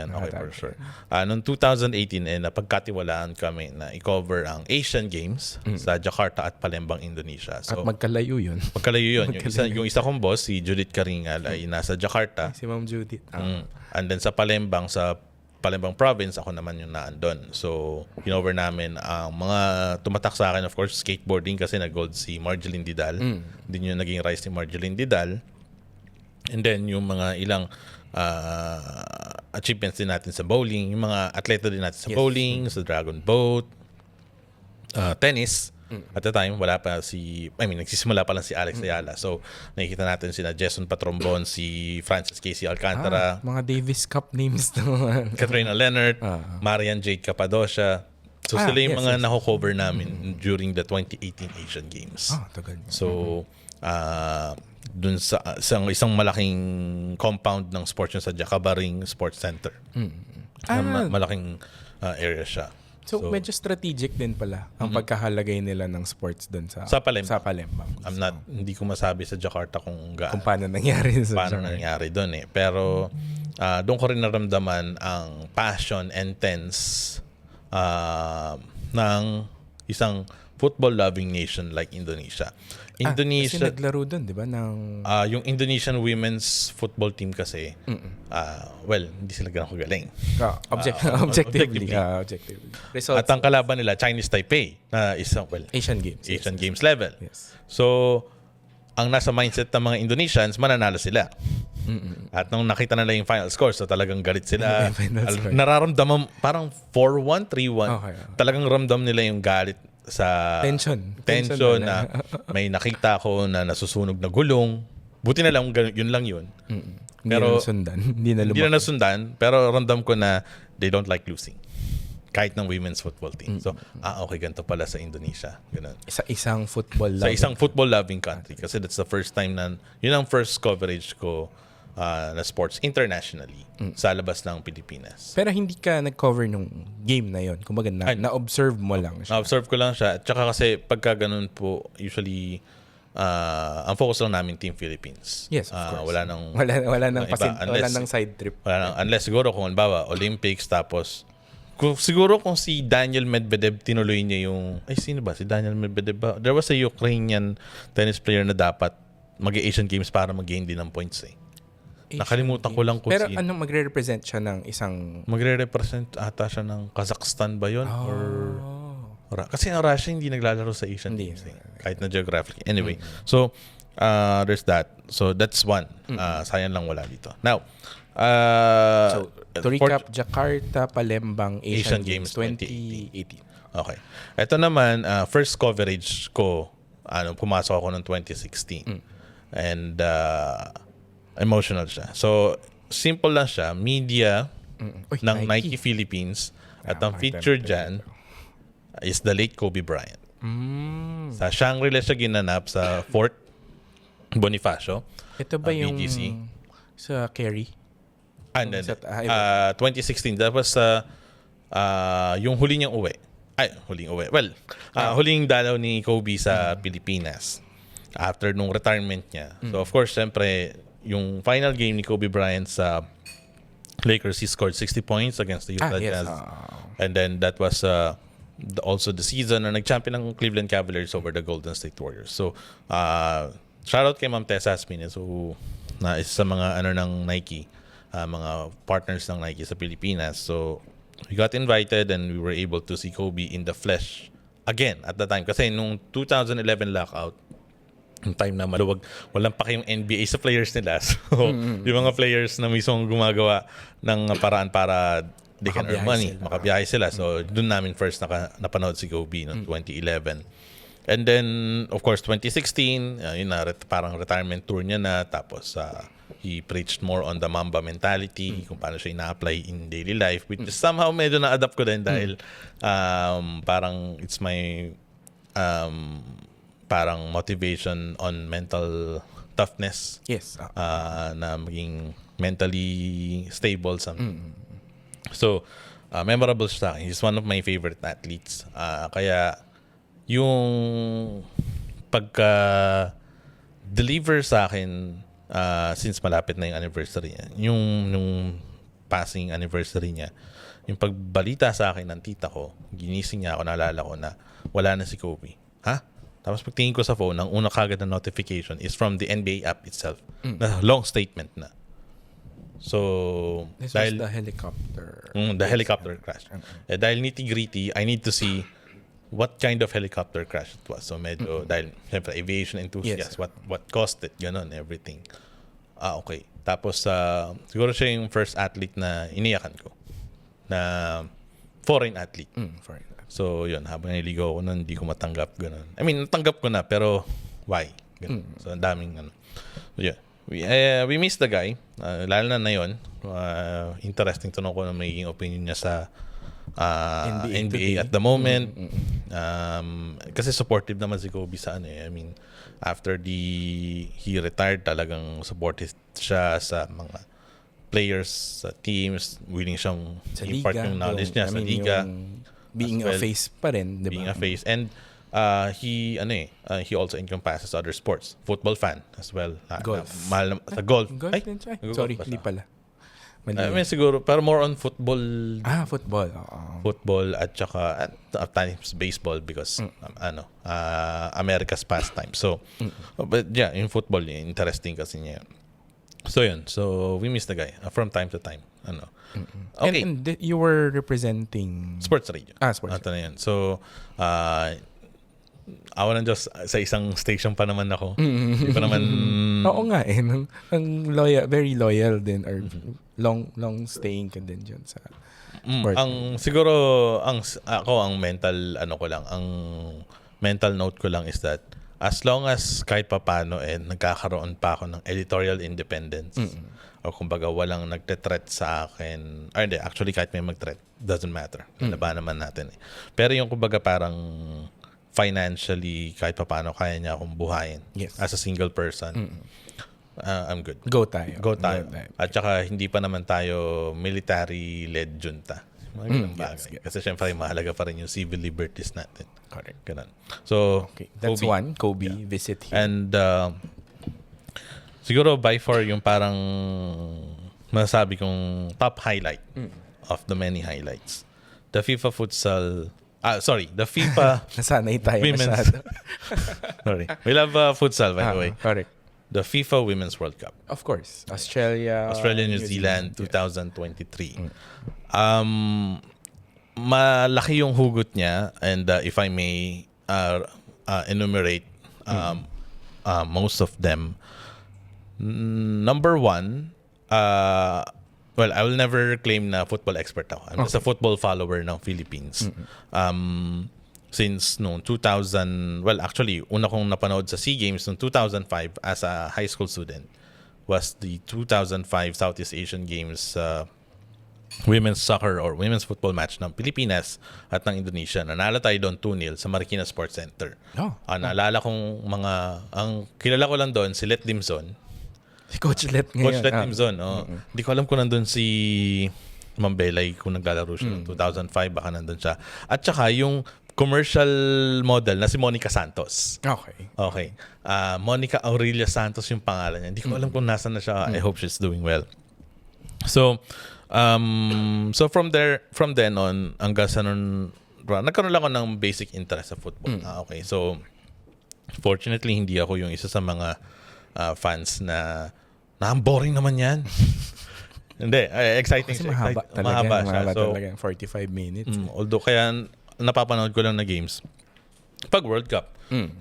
[SPEAKER 1] Okay, for sure. Noong 2018, napagkatiwalaan kami na i-cover ang Asian Games sa Jakarta at Palembang, Indonesia. So,
[SPEAKER 2] at magkalayo yun.
[SPEAKER 1] Yung isa kong boss, si Judith Karingal, ay nasa Jakarta.
[SPEAKER 2] Si Ma'am Judith.
[SPEAKER 1] And then sa Palembang province, ako naman yung naandun. So, kinover namin ang mga tumatak sa akin, of course, skateboarding kasi nag-gold si Marjeline Didal. Din yung naging rise ni Marjeline Didal. And then, yung mga ilang achievements din natin sa bowling, yung mga atleta din natin sa bowling, sa dragon boat, tennis. At the time, nagsisimula pa lang si Alex Ayala. So, nakikita natin sina Jason Patrombon, si Francis Casey Alcantara.
[SPEAKER 2] Mga Davis Cup names naman.
[SPEAKER 1] Katrina Leonard, Marian Jade Capadocia. So, sila yung mga nako-cover namin during the 2018 Asian Games.
[SPEAKER 2] Tagal niya.
[SPEAKER 1] So, dun sa isang malaking compound ng sports yun sa Jakabaring Sports Center. Malaking area siya.
[SPEAKER 2] So, medyo strategic din pala ang pagkahalagay nila ng sports doon sa Palembang.
[SPEAKER 1] Hindi ko masabi sa Jakarta kung
[SPEAKER 2] paano nangyari
[SPEAKER 1] doon eh. Pero doon ko rin naramdaman ang passion and tense ng isang football-loving nation like Indonesia.
[SPEAKER 2] Kasi naglaro doon, di ba?
[SPEAKER 1] Yung Indonesian women's football team kasi, hindi sila ganun kagaling.
[SPEAKER 2] Objectively.
[SPEAKER 1] At ang kalaban nila, Chinese Taipei, na isang,
[SPEAKER 2] Asian Games.
[SPEAKER 1] Asian Games level.
[SPEAKER 2] Yes.
[SPEAKER 1] So, ang nasa mindset ng mga Indonesians, mananalo sila. At nung nakita nila yung final score, so talagang galit sila. Nararamdaman, parang 4-1, 3-1. Talagang ramdam nila yung galit sa tension na may nakita ko na nasusunog na gulong. Buti na lang yun lang yun. Pero
[SPEAKER 2] hindi na
[SPEAKER 1] nasundan, pero ramdam ko na they don't like losing. Kahit ng women's football team. So, okay, ganito pala sa Indonesia. Ganun.
[SPEAKER 2] Sa isang football
[SPEAKER 1] loving country. Kasi that's the first time yun ang first coverage ko na sports internationally sa labas ng Pilipinas.
[SPEAKER 2] Pero hindi ka nag-cover nung game na yon. Kumbaga na-observe mo lang siya.
[SPEAKER 1] Na-observe ko lang siya. Tsaka kasi pagka ganun po, usually ang focus lang namin Team Philippines.
[SPEAKER 2] Yes, of course.
[SPEAKER 1] Wala nang
[SPEAKER 2] side trip.
[SPEAKER 1] Unless siguro kung halimbawa Olympics tapos kung si Daniel Medvedev tinuloy niya yung sino ba? Si Daniel Medvedev ba? There was a Ukrainian tennis player na dapat mag-Asian Games para mag-gain din ng points Nakalimutan ko lang kung
[SPEAKER 2] pero magre-represent siya ng isang...
[SPEAKER 1] Magre-represent ata siya ng Kazakhstan ba yun? Kasi ang Russia hindi naglalaro sa Asian Games. Kahit na geographically. Anyway, so there's that. So that's one. Sayang lang wala dito. Now,
[SPEAKER 2] to recap, Jakarta, Palembang, Asian Games 2018.
[SPEAKER 1] Okay. Ito naman, first coverage ko, pumasok ako noong 2016. And... emotional siya. So, simple lang siya. Media
[SPEAKER 2] Uy,
[SPEAKER 1] ng Nike Philippines. At ang featured dyan is the late Kobe Bryant. Sa Shangri-La siya ginanap sa Fort Bonifacio.
[SPEAKER 2] Ito ba yung
[SPEAKER 1] BGC.
[SPEAKER 2] sa Kerry?
[SPEAKER 1] And then, 2016, that was yung huli niyang uwi. Huling uwi. Well, huling dalaw ni Kobe sa Pilipinas after nung retirement niya. So, of course, siyempre, yung final game ni Kobe Bryant sa Lakers, he scored 60 points against the Utah Jazz. And then, that was also the season na nag-champion ng Cleveland Cavaliers over the Golden State Warriors. So, shout out kay Ma'am Tessa Asminez, who na isa sa mga ng Nike, mga partners ng Nike sa Pilipinas. So, we got invited and we were able to see Kobe in the flesh again at the time. Kasi nung 2011 lockout, yung time na maluwag, walang pa kayong NBA sa players nila. So, yung mga players na mismo gumagawa ng paraan para they can earn money, makabiyahe sila. So, dun namin first napanood si Kobe noong 2011. And then, of course, 2016, yun na, parang retirement tour niya na. Tapos, he preached more on the Mamba mentality, kung paano siya ina-apply in daily life, which is somehow medyo na-adapt ko din dahil parang it's my parang motivation on mental toughness.
[SPEAKER 2] Yes.
[SPEAKER 1] Na maging mentally stable. So, memorable siya. He's one of my favorite athletes. Kaya, yung pagka-deliver sa akin since malapit na yung anniversary niya, yung passing anniversary niya, yung pagbalita sa akin ng tita ko, ginising niya ako, naalala ko na wala na si Kobe. Ha? Tapos pagtingin ko sa phone, ang una kagad na notification is from the NBA app itself. Na long statement na. So,
[SPEAKER 2] this was the helicopter.
[SPEAKER 1] The helicopter crash. Dahil nitty-gritty, I need to see what kind of helicopter crash it was. So medyo, dahil syempre aviation enthusiast, what caused it, ganun, everything. Okay. Tapos, siguro siya yung first athlete na iniyakan ko. Na foreign athlete.
[SPEAKER 2] Foreign.
[SPEAKER 1] So, yun, habang niligaw ako nun, hindi ko matanggap, ganun. I mean, natanggap ko na, pero why? Ganun. So, ang daming, So, yeah. We miss the guy. Lalo na yun. Interesting to know ko na magiging opinion niya sa NBA at the moment. Kasi supportive naman si Kobe sa I mean, after he retired, talagang supportive siya sa mga players, sa teams, willing siyang impart yung knowledge niya sa liga.
[SPEAKER 2] Being a face pa rin, diba?
[SPEAKER 1] Being a face. And he also encompasses other sports. Football fan as well.
[SPEAKER 2] Golf.
[SPEAKER 1] Sa golf.
[SPEAKER 2] Golf din siya. Sorry, hindi pala.
[SPEAKER 1] I mean, siguro, pero more on football.
[SPEAKER 2] Football.
[SPEAKER 1] Football at saka at times baseball because America's pastime. So, but yeah, in football, interesting kasi niya. So yun. So we miss the guy from time to time. Okay.
[SPEAKER 2] And you were representing
[SPEAKER 1] Sports Radio.
[SPEAKER 2] Sports
[SPEAKER 1] Radio. Yan. So, awa ng Diyos, sa isang station pa naman ako. Hindi pa naman...
[SPEAKER 2] Oo nga eh. Ang loyal, very loyal din or long staying ka din dyan sa sport.
[SPEAKER 1] Siguro, ang mental, ang mental note ko lang is that as long as kahit papano nagkakaroon pa ako ng editorial independence o kumbaga walang nagte-threat sa akin, or hindi, actually kahit may mag-threat, doesn't matter. Laban naman natin Pero yung kumbaga parang financially, kahit paano kaya niya akong buhayin as a single person. I'm good.
[SPEAKER 2] Go tayo.
[SPEAKER 1] At saka hindi pa naman tayo military-led junta. Mga ganun bagay. Yes. Kasi syempre mahalaga pa rin yung civil liberties natin.
[SPEAKER 2] Correct.
[SPEAKER 1] Ganun. So,
[SPEAKER 2] okay. That's Kobe visit here.
[SPEAKER 1] And siguro by far yung parang masasabi kong top highlight of the many highlights. The FIFA futsal the FIFA
[SPEAKER 2] Nasanay tayo
[SPEAKER 1] women's sorry. We love futsal, by the way.
[SPEAKER 2] Correct.
[SPEAKER 1] The FIFA Women's World Cup.
[SPEAKER 2] Of course. Australia,
[SPEAKER 1] New Zealand 2023. Malaki yung hugot niya, and if I may enumerate most of them. Number one, well, I will never claim na football expert ako. I'm just a football follower ng Philippines. Since noong 2000, well, actually, una kong napanood sa SEA Games noong 2005 as a high school student was the 2005 Southeast Asian Games women's soccer or women's football match ng Pilipinas at ng Indonesia. Nanalo tayo doon 2-0 sa Marikina Sports Center. Naalala kong ang kilala ko lang doon, si Let Dimson.
[SPEAKER 2] Si Coach Let ngayon.
[SPEAKER 1] Coach Let Dimson, Hindi ko alam kung nandun si Ma'am Belay kung naglalaro siya noong 2005, baka nandun siya. At saka yung commercial model na si Monica Santos. Okay. Monica Aurelia Santos yung pangalan niya. Hindi ko alam kung nasaan na siya. I hope she's doing well. So from then on, hanggang sa nun, nagkaroon lang ako ng basic interest sa football. Okay. So, fortunately, hindi ako yung isa sa mga fans na ang boring naman yan. Hindi. Exciting
[SPEAKER 2] Kasi
[SPEAKER 1] siya.
[SPEAKER 2] mahaba
[SPEAKER 1] siya. So,
[SPEAKER 2] talaga. 45 minutes.
[SPEAKER 1] Although, kaya napapanood ko lang na games pag World Cup.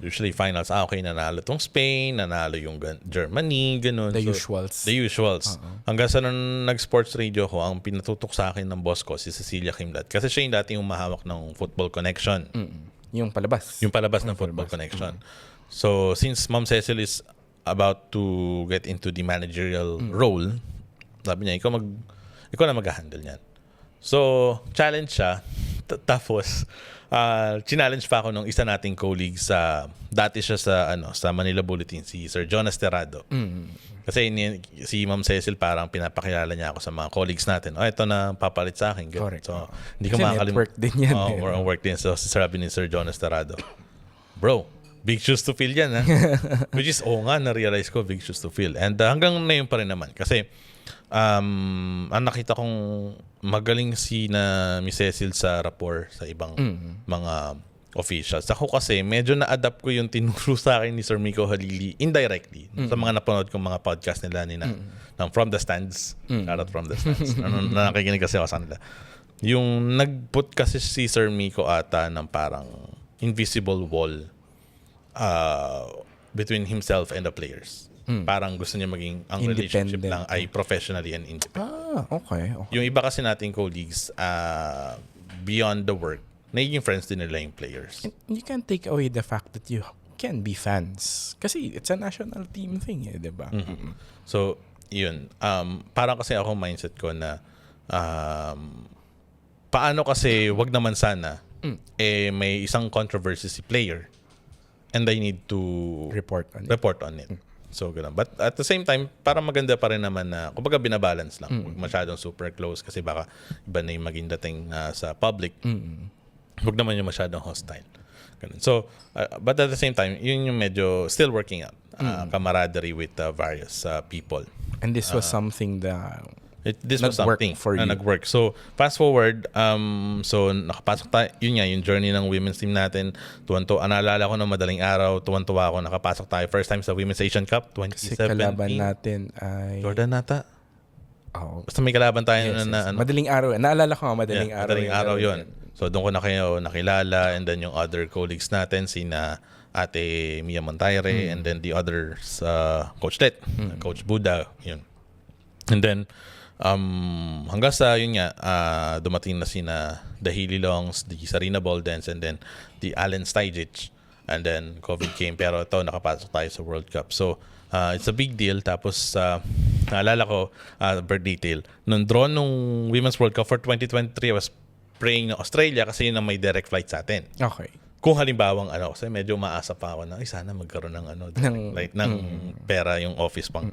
[SPEAKER 1] Usually finals, okay, nanalo tong Spain, nanalo yung Germany, ganun.
[SPEAKER 2] The usuals.
[SPEAKER 1] The usuals. Hanggang sa nung nag-sports radio ko, ang pinatutok sa akin ng boss ko, si Cecilia Kimlat. Kasi siya yung dating umahawak ng Football Connection.
[SPEAKER 2] Yung palabas.
[SPEAKER 1] Yung palabas ng Football Connection. So, since Ma'am Cecil is about to get into the managerial role, sabi niya, ikaw na mag-handle niyan. So, challenge siya. Tapos, challenge pa ako nung isa nating colleague dati siya sa Manila Bulletin, si Sir Jonas Terrado. Kasi si Ma'am Cecil parang pinapakilala niya ako sa mga colleagues natin. Ito na papalit sa akin.
[SPEAKER 2] Correct.
[SPEAKER 1] So, hindi ko
[SPEAKER 2] network din yan.
[SPEAKER 1] Or ang work din. So, sabi ni Sir Jonas Terrado, bro, big shoes to fill yan. Which is, na-realize ko, big shoes to fill. And hanggang ngayon pa rin naman. Kasi, ang nakita kong magaling si Miss Cecil sa rapport sa ibang mga officials. Ako kasi medyo na-adapt ko yung tinuro sa akin ni Sir Miko Halili indirectly sa mga napanood kong mga podcast nila ng From the Stands. Shout out From the Stands. Nakikinig kasi ako sa kanila. Yung nag-put kasi si Sir Miko ata ng parang invisible wall between himself and the players. Parang gusto niya maging ang relationship lang ay professionally and independent.
[SPEAKER 2] Okay.
[SPEAKER 1] Yung iba kasi nating colleagues, beyond the work, naging friends din nila yung players.
[SPEAKER 2] And you can't take away the fact that you can be fans. Kasi it's a national team thing, di ba?
[SPEAKER 1] So, yun. Parang kasi ako mindset ko na paano kasi wag naman sana may isang controversy si player and I need to
[SPEAKER 2] report on it.
[SPEAKER 1] So, gano'n. But at the same time, parang maganda pa rin naman na, kumbaga binabalance lang. Huwag masyadong super close kasi baka iba na yung maging dating sa public. Huwag naman yung masyadong hostile. Ganun. So, but at the same time, yun yung medyo still working out. Camaraderie with various people.
[SPEAKER 2] And this was something that
[SPEAKER 1] this was something
[SPEAKER 2] for you.
[SPEAKER 1] Nag-work. So, fast forward, so nakapasok tayo, yun nga, yung journey ng women's team natin. Naalala ko na madaling araw, tuwan-tuwa ako, nakapasok tayo. First time sa Women's Asian Cup, 2017.
[SPEAKER 2] Kasi kalaban natin ay
[SPEAKER 1] Jordan nata. Basta may kalaban tayo na
[SPEAKER 2] madaling araw. Naalala ko nga, madaling araw.
[SPEAKER 1] Madaling araw yun. So, doon ko na kayo nakilala, and then yung other colleagues natin, sina Ate Mia Montaire, and then the others, Coach Let, Coach Buda, yun. And then, hanggang sa yun nga, dumating na sina Dahili Longs, the Sarina Boldens, and then the Allen Stygic, and then COVID came, pero ito nakapasok tayo sa World Cup. So it's a big deal. Tapos naalala ko, birthday tale, nung draw nung Women's World Cup for 2023, I was praying na Australia kasi yun ang may direct flight sa atin.
[SPEAKER 2] Okay.
[SPEAKER 1] Kung halimbawang kasi medyo maasa pa ako na sana magkaroon ng direct flight ng pera yung office pang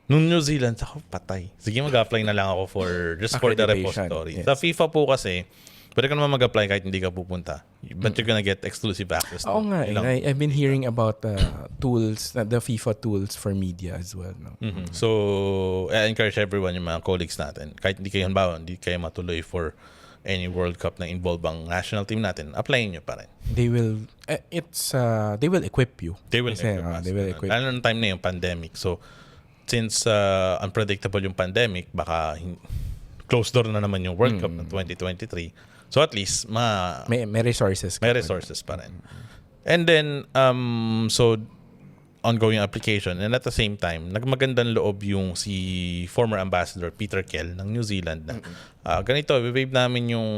[SPEAKER 1] Nung New Zealand, ako patay. Sige, mag-apply na lang ako for the repository.
[SPEAKER 2] Yes.
[SPEAKER 1] Sa FIFA po kasi, pwede ka naman mag-apply kahit hindi ka pupunta. But you're gonna get exclusive access.
[SPEAKER 2] Oo nga. I've been hearing about tools, the FIFA tools for media as well. No?
[SPEAKER 1] So, I encourage everyone, yung mga colleagues natin, kahit hindi kayo matuloy for any World Cup na involve ang national team natin, applyin nyo pa rin.
[SPEAKER 2] They will equip you.
[SPEAKER 1] They will equip. Lalo ng time na yung pandemic. So, since unpredictable yung pandemic, baka close door na naman yung World Cup ng 2023. So at least
[SPEAKER 2] may resources.
[SPEAKER 1] May resources pa rin. And then so ongoing application, and at the same time nagmagandang loob yung si former ambassador Peter Kell ng New Zealand na ganito, i-waive namin yung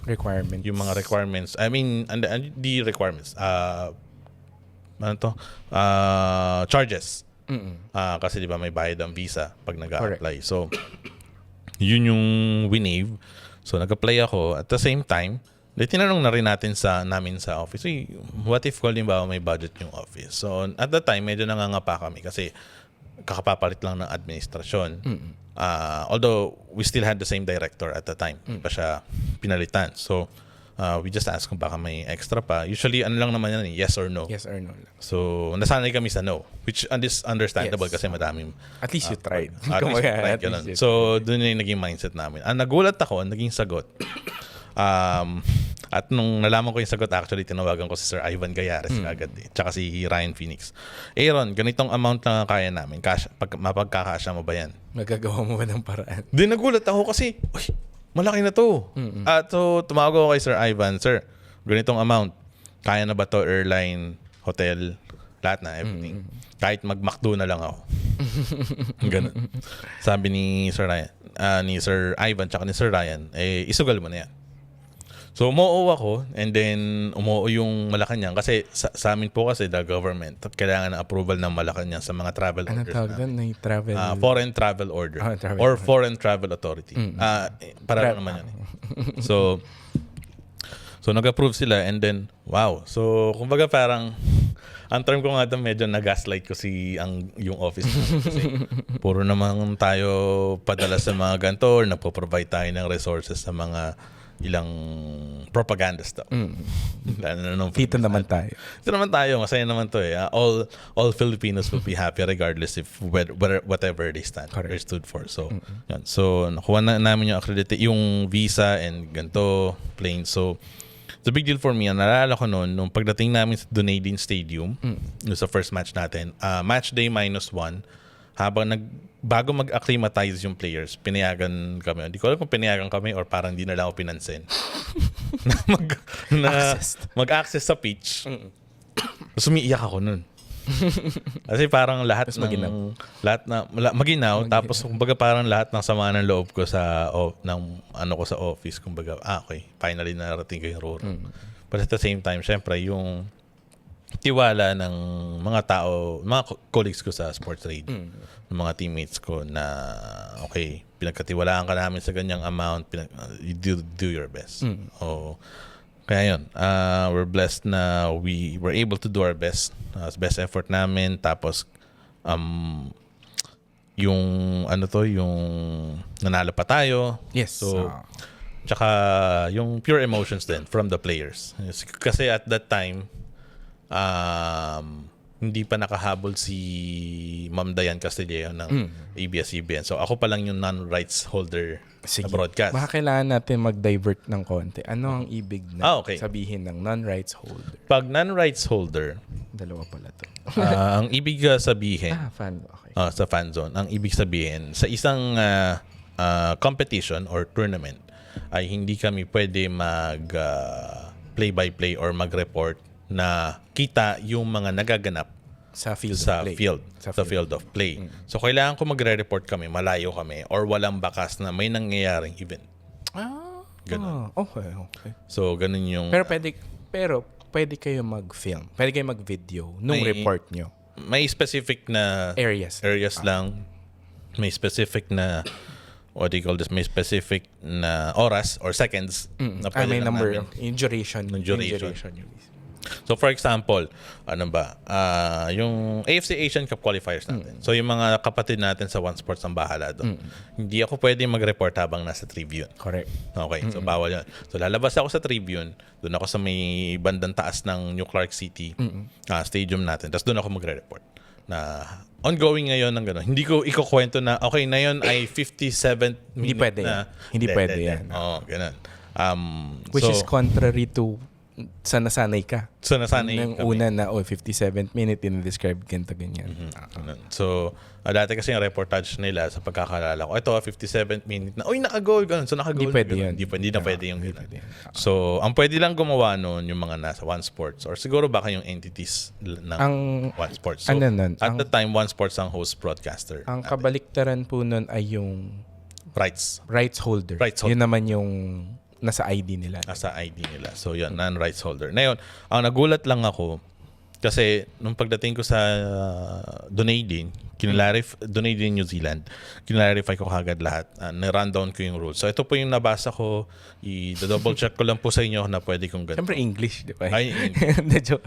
[SPEAKER 2] requirements.
[SPEAKER 1] Yung mga requirements. I mean, the requirements. Charges. Kasi di ba may bayad ang visa pag nag-a-apply. So Yun yung winave. So, nag-apply ako. At the same time, tinanong na rin natin namin sa office, what if halimbawa may budget yung office? So, at the time, medyo nangangapa kami kasi kakapapalit lang ng administrasyon. Although, we still had the same director at the time. Pa siya pinalitan. So, we just asked kung baka may extra pa. Usually, ano lang naman yan, yes or no.
[SPEAKER 2] Yes or no lang.
[SPEAKER 1] So, nasanay kami sa no. Which is understandable kasi madaming...
[SPEAKER 2] At least you tried.
[SPEAKER 1] At least you tried, ganun. So, doon yung naging mindset namin. Nagulat ako, naging sagot. At nung nalaman ko yung sagot, actually, tinawagan ko si Sir Ivan Gayares agad tsaka si Ryan Phoenix. Aaron, ganitong amount lang ang kaya namin. Mapagkakasya mo ba yan?
[SPEAKER 2] Magagawa mo ba ng paraan?
[SPEAKER 1] Di nagulat ako kasi, malaki na to. At so, tumawag ako kay Sir Ivan, Sir, ganitong amount. Kaya na ba to airline, hotel, lahat na, everything. Kahit mag-McDo na lang ako. Ganun. Sabi ni Sir Ryan, ni Sir Ivan tsaka ni Sir Ryan, isugal mo na yan. So, umuo ako and then umuo yung Malacanang kasi sa amin po kasi the government kailangan ng approval ng Malacanang sa mga travel orders.
[SPEAKER 2] Ano tawag doon? Travel...
[SPEAKER 1] foreign travel order
[SPEAKER 2] travel
[SPEAKER 1] or
[SPEAKER 2] order.
[SPEAKER 1] foreign travel authority. Para naman yun. So, nag-approve sila and then, wow. So, kumbaga parang, ang term ko nga doon, medyo na-gaslight ko yung office. Kasi puro naman tayo padala sa mga ganito or nagpo-provide tayo ng resources sa mga ilang propaganda stuff.
[SPEAKER 2] Dito naman tayo.
[SPEAKER 1] Ito naman tayo. Masaya naman to eh. All Filipinos will be happy regardless if whatever they stand or stood for. So, yan. So, nakuha na namin yung visa and ganito, plane. So, it's a big deal for me. Naalala ko noon, nung pagdating namin sa Dunedin Stadium, sa first match natin, match day -1, bago mag-acclimatize yung players, pinayagan kami. Hindi ko alam kung pinayagan kami or parang hindi na lang ako pinansin. Mag-access sa pitch. Tapos umiiyak ako nun. Kasi parang lahat maginaw. Tapos kumbaga parang lahat ng sama ng loob ko sa sa office. Kumbaga, okay, finally narating ko yung Roro. But at the same time, syempre, yung tiwala ng mga tao, mga colleagues ko sa sports radio, ng mga teammates ko na okay, pinagkatiwalaan ka namin sa ganyang amount, you do your best. Kaya yun, we're blessed na we were able to do our best, best effort namin. Tapos yung yung nanalo pa tayo.
[SPEAKER 2] Yes.
[SPEAKER 1] So tsaka yung pure emotions din from the players. Kasi at that time, hindi pa nakahabol si Ma'am Dayan Castillejo ng ABS-CBN. So ako pa lang yung non-rights holder sa broadcast.
[SPEAKER 2] Baka kailangan natin mag-divert ng konti. Ano ang ibig na sabihin ng non-rights holder?
[SPEAKER 1] Pag non-rights holder,
[SPEAKER 2] dalawa pala to.
[SPEAKER 1] ang ibig sabihin, sa fan zone, ang ibig sabihin, sa isang competition or tournament, ay hindi kami pwede play-by-play or mag-report na kita yung mga nagaganap
[SPEAKER 2] sa field
[SPEAKER 1] of play. So kailangan ko magre-report kami, malayo kami or walang bakas na may nangyayaring event. Ganun.
[SPEAKER 2] Okay.
[SPEAKER 1] So ganun yung
[SPEAKER 2] pero pwede kayo mag-film. Pwede kayo mag-video nung report nyo.
[SPEAKER 1] May specific na areas lang. May specific na what do you call this? May specific na oras or seconds na pwede
[SPEAKER 2] may
[SPEAKER 1] lang
[SPEAKER 2] number
[SPEAKER 1] namin.
[SPEAKER 2] in duration.
[SPEAKER 1] So for example, yung AFC Asian Cup qualifiers natin. So yung mga kapatid natin sa One Sports ang bahala doon. Hindi ako pwede mag-report habang nasa Tribune.
[SPEAKER 2] Correct.
[SPEAKER 1] Okay, so bawal yun. So lalabas ako sa Tribune, doon ako sa may bandang taas ng New Clark City stadium natin. Tapos doon ako magre-report na ongoing ngayon ng gano'n. Hindi ko ikukwento na okay na yun ay 57th minute
[SPEAKER 2] Hindi pwede
[SPEAKER 1] na.
[SPEAKER 2] Hindi pwede yan.
[SPEAKER 1] Oo, gano'n.
[SPEAKER 2] Which is contrary to sa nasanay ka.
[SPEAKER 1] So nasanay
[SPEAKER 2] kami. Una na 57th minute in-describe ganyan.
[SPEAKER 1] So dati kasi yung reportage nila sa pagkakalala ko, ito 57th minute na, naka-goal ganun. So naka-goal.
[SPEAKER 2] Hindi pwede yun.
[SPEAKER 1] Hindi na pwede yung ganun. So ang pwede lang gumawa noon yung mga nasa One Sports or siguro baka yung entities ng One Sports. So at the time One Sports ang host broadcaster.
[SPEAKER 2] Ang kabaliktaran po noon ay yung rights holder. Yun naman yung nasa ID nila.
[SPEAKER 1] So yun, non-rights holder. Na yun, ang nagulat lang ako Kasi nung pagdating ko sa Dunedin, Dunedin, New Zealand, kinlarify ko kagad lahat. Na-rundown ko yung rules. So ito po yung nabasa ko. I-double check ko lang po sa inyo na pwede kong ganito.
[SPEAKER 2] Siyempre English, di ba?
[SPEAKER 1] Ay,
[SPEAKER 2] Hindi, joke.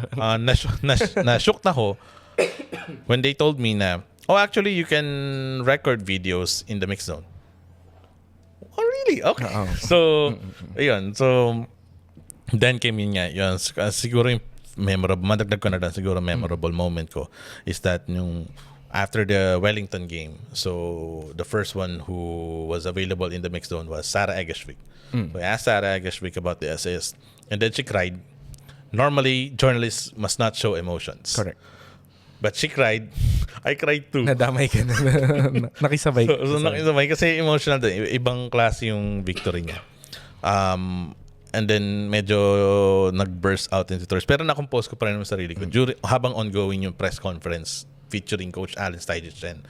[SPEAKER 1] na-shook na ako when they told me na, oh, actually, you can record videos in the mix zone. Oh, really? Okay. So, ayun. So, then came yun nga. Yun, siguro yung madagdag ko na doon, siguro memorable moment ko is that yung after the Wellington game, so the first one who was available in the mix zone was Sarah Egeshvik. So I asked Sarah Egeshvik about the assist, and then she cried. Normally, journalists must not show emotions.
[SPEAKER 2] Correct.
[SPEAKER 1] But she cried. I cried too.
[SPEAKER 2] Nadamay ka na. Nakisabay ka.
[SPEAKER 1] So nakisabay kasi emotional din. Ibang klase yung victory niya. And then medyo nag-burst out into tears. Pero na-compose ko pa rin yung sarili ko. Habang ongoing yung press conference featuring Coach Alan Steidic and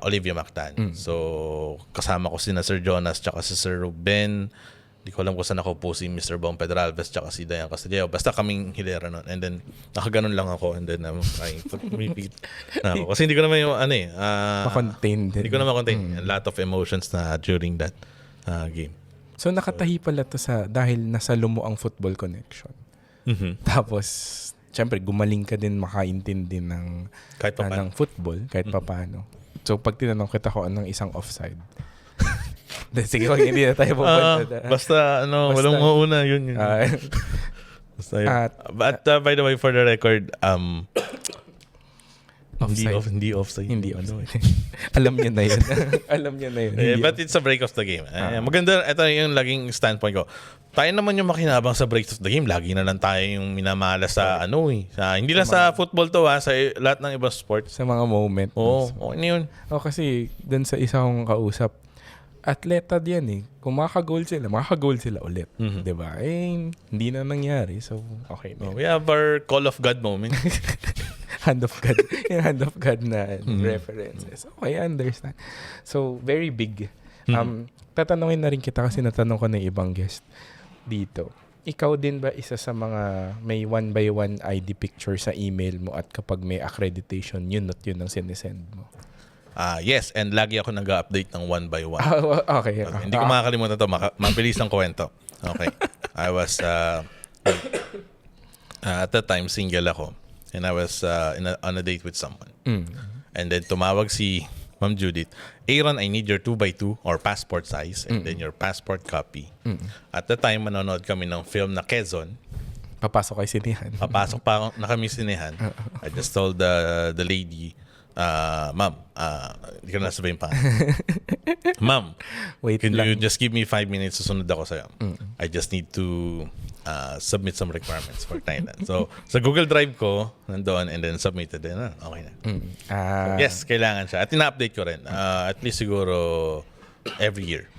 [SPEAKER 1] Olivia Mactan. So kasama ko sina Sir Jonas tsaka si Sir Ruben. Hindi ko alam kung saan nakaupo si Mr. Bong Pedralbes tsaka si Dayan Castillejo. Basta kaming hilera nun. And then nakaganon lang ako. And then I'm trying to repeat na ako. Kasi hindi ko naman yung
[SPEAKER 2] Ma-contain din.
[SPEAKER 1] hindi ko naman contain. A lot of emotions na during that game.
[SPEAKER 2] So nakatahi pala to dahil nasa lumo ang football connection. Tapos, syempre gumaling ka din makaintindi ng
[SPEAKER 1] Kahit pa paano.
[SPEAKER 2] ng football kahit paano. So pag tinanong kita ko anong isang offside. Sige, wag hindi na tayo pupunta.
[SPEAKER 1] Basta walang mauna yun. Basta yun. But by the way, for the record, hindi offside.
[SPEAKER 2] Hindi offside. Alam niya na yun. Alam niya na yun.
[SPEAKER 1] But it's a break of the game. Maganda, ito yung laging standpoint ko. Tayo naman yung makinabang sa break of the game. Lagi na lang tayo yung minamala sa hindi lang sa football to sa lahat ng ibang sports.
[SPEAKER 2] Sa mga moment.
[SPEAKER 1] Okay na yun.
[SPEAKER 2] Kasi dun sa isa kong kausap, atleta diyan Kung makaka-goal sila ulit. Diba? Hindi na nangyari. So, okay na.
[SPEAKER 1] We have our call of God moment.
[SPEAKER 2] Hand of God. Yung hand of God na references. Okay, I understand. So, very big. Tatanungin na rin kita kasi natanong ko na yung ibang guest dito. Ikaw din ba isa sa mga may 1-by-1 ID picture sa email mo at kapag may accreditation, yun at yun ang sinesend mo?
[SPEAKER 1] Yes, and lagi ako nag-update ng 1-by-1.
[SPEAKER 2] Okay.
[SPEAKER 1] Hindi ko makakalimutan ito. Mabilis ang kwento. Okay. I was, at that time, single ako. And I was on a date with someone. And then tumawag si Ma'am Judith, Aaron, I need your 2x2 or passport size and then your passport copy. At the time, manonood kami ng film na Quezon.
[SPEAKER 2] Papasok kay sinehan.
[SPEAKER 1] Papasok pa na kami sinehan. I just told the lady, Ma'am, hindi ko na sabihin pa. Ma'am, can you just give me 5 minutes? Susunod ako sa'yo. I just need to submit some requirements for Thailand. So, sa Google Drive ko, nandoon and then submitted din. Okay na. So, yes, kailangan siya. At ina-update ko rin. At least siguro every year.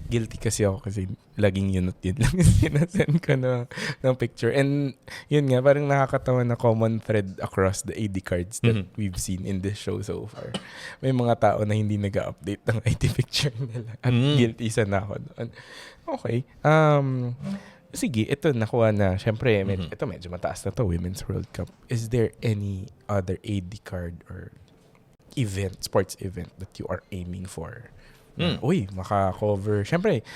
[SPEAKER 2] Guilty kasi ako kasi laging yun at yun lang sinasend ko ng picture. And yun nga, parang nakakatawa na common thread across the AD cards that we've seen in this show so far. May mga tao na hindi nag-update ng ID picture nila. At guilty isa na ako doon. Okay. Sige, ito nakuha na. Siyempre, ito medyo mataas na to, Women's World Cup. Is there any other AD card or sports event that you are aiming for? Uy, maka-cover. Siyempre,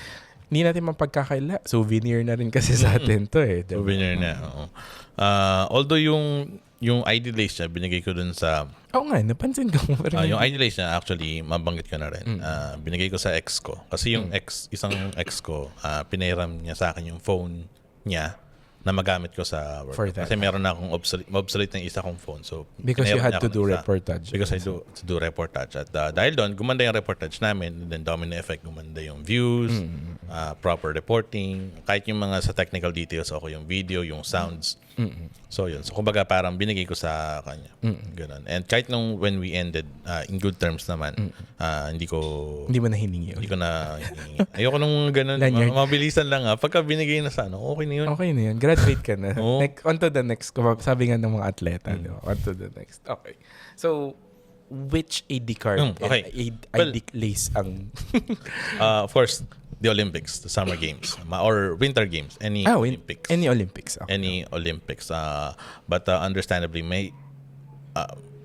[SPEAKER 2] hindi natin mapagkakaila. Souvenir na rin kasi sa atin to Diba?
[SPEAKER 1] Souvenir na, oo. Although yung ID lace niya, binigay ko dun sa...
[SPEAKER 2] Oo nga, napansin ko.
[SPEAKER 1] Yung ID lace niya, actually, mabanggit ko na rin. Binigay ko sa ex ko. Kasi yung isang ex ko, pinairam niya sa akin yung phone niya na magamit ko sa work. Kasi meron na akong obsolete ng isa kong phone. So,
[SPEAKER 2] because you had to do reportage.
[SPEAKER 1] Because I do to do reportage. At dahil doon, gumanda yung reportage namin. And then domino effect, gumanda yung views, proper reporting. Kahit yung mga sa technical details, ako yung video, yung sounds. So yun. So kumbaga parang binigay ko sa kanya. Ganun. And kahit when we ended, in good terms naman, hindi mo
[SPEAKER 2] na hiningi.
[SPEAKER 1] Hindi ko na hiningi. Ayoko nung ganun. Mabilisan lang Pagka binigay na sana, okay na yun.
[SPEAKER 2] Okay na yun. Graduate ka na. On to the next. Sabi nga ng mga atleta. On to the next. Okay. So, which ID card
[SPEAKER 1] okay.
[SPEAKER 2] ID lace ang...
[SPEAKER 1] Of course, the Olympics, the Summer Games, or Winter Games, any Olympics.
[SPEAKER 2] Any Olympics. Okay.
[SPEAKER 1] Any Olympics. But understandably,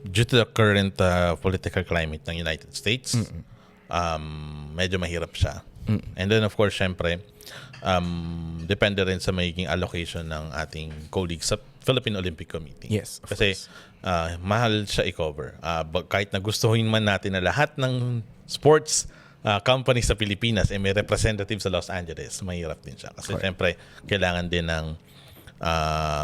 [SPEAKER 1] due to the current political climate ng United States, medyo mahirap siya. And then, of course, syempre, depende rin sa magiging allocation ng ating colleagues sa Philippine Olympic Committee.
[SPEAKER 2] Yes, of
[SPEAKER 1] Kasi
[SPEAKER 2] course.
[SPEAKER 1] mahal siya i-cover. Kahit na gustuhin man natin na lahat ng sports company sa Pilipinas may representative sa Los Angeles, mahirap din siya. Kasi syempre, kailangan din ng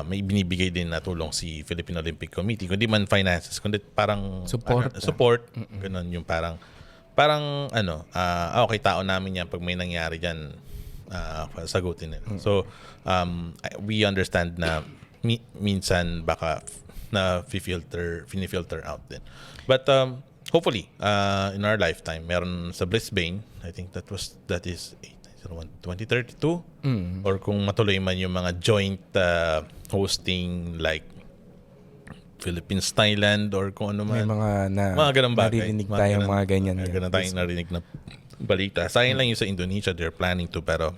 [SPEAKER 1] may binibigay din na tulong si Philippine Olympic Committee. Kundi man finances, kundi parang support. Ganun yung parang okay, tao namin yan pag may nangyari dyan, sagutin nila. So, we understand na minsan baka na filter out din. But hopefully, in our lifetime, meron sa Brisbane, I think that is 2032, or kung matuloy man yung mga joint hosting like Philippines, Thailand, or kung ano man.
[SPEAKER 2] May
[SPEAKER 1] mga ganun bagay.
[SPEAKER 2] Narinig tayong mga ganyan.
[SPEAKER 1] Ganun tayong narinig na balita. Sayang lang yung sa Indonesia, they're planning to, pero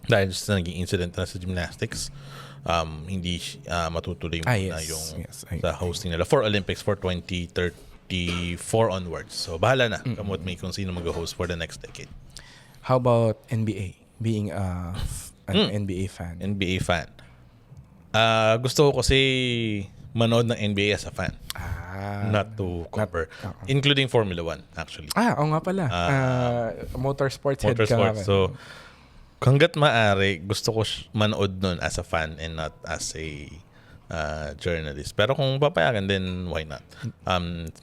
[SPEAKER 1] dahil sa naging incident na sa gymnastics, hindi matutuloy na yung sa hosting nila for Olympics for 2034 onwards. So bahala na kamot may kung sino mag-host for the next decade.
[SPEAKER 2] How about NBA? Being an NBA fan.
[SPEAKER 1] NBA fan. Gusto ko kasi manood ng NBA as a fan. Not to cover. Including Formula 1, actually.
[SPEAKER 2] Oo nga pala. Motorsports head ka nga.
[SPEAKER 1] So, hanggat maaari, gusto ko manood nun as a fan and not as a journalist. Pero kung papayagan, then why not?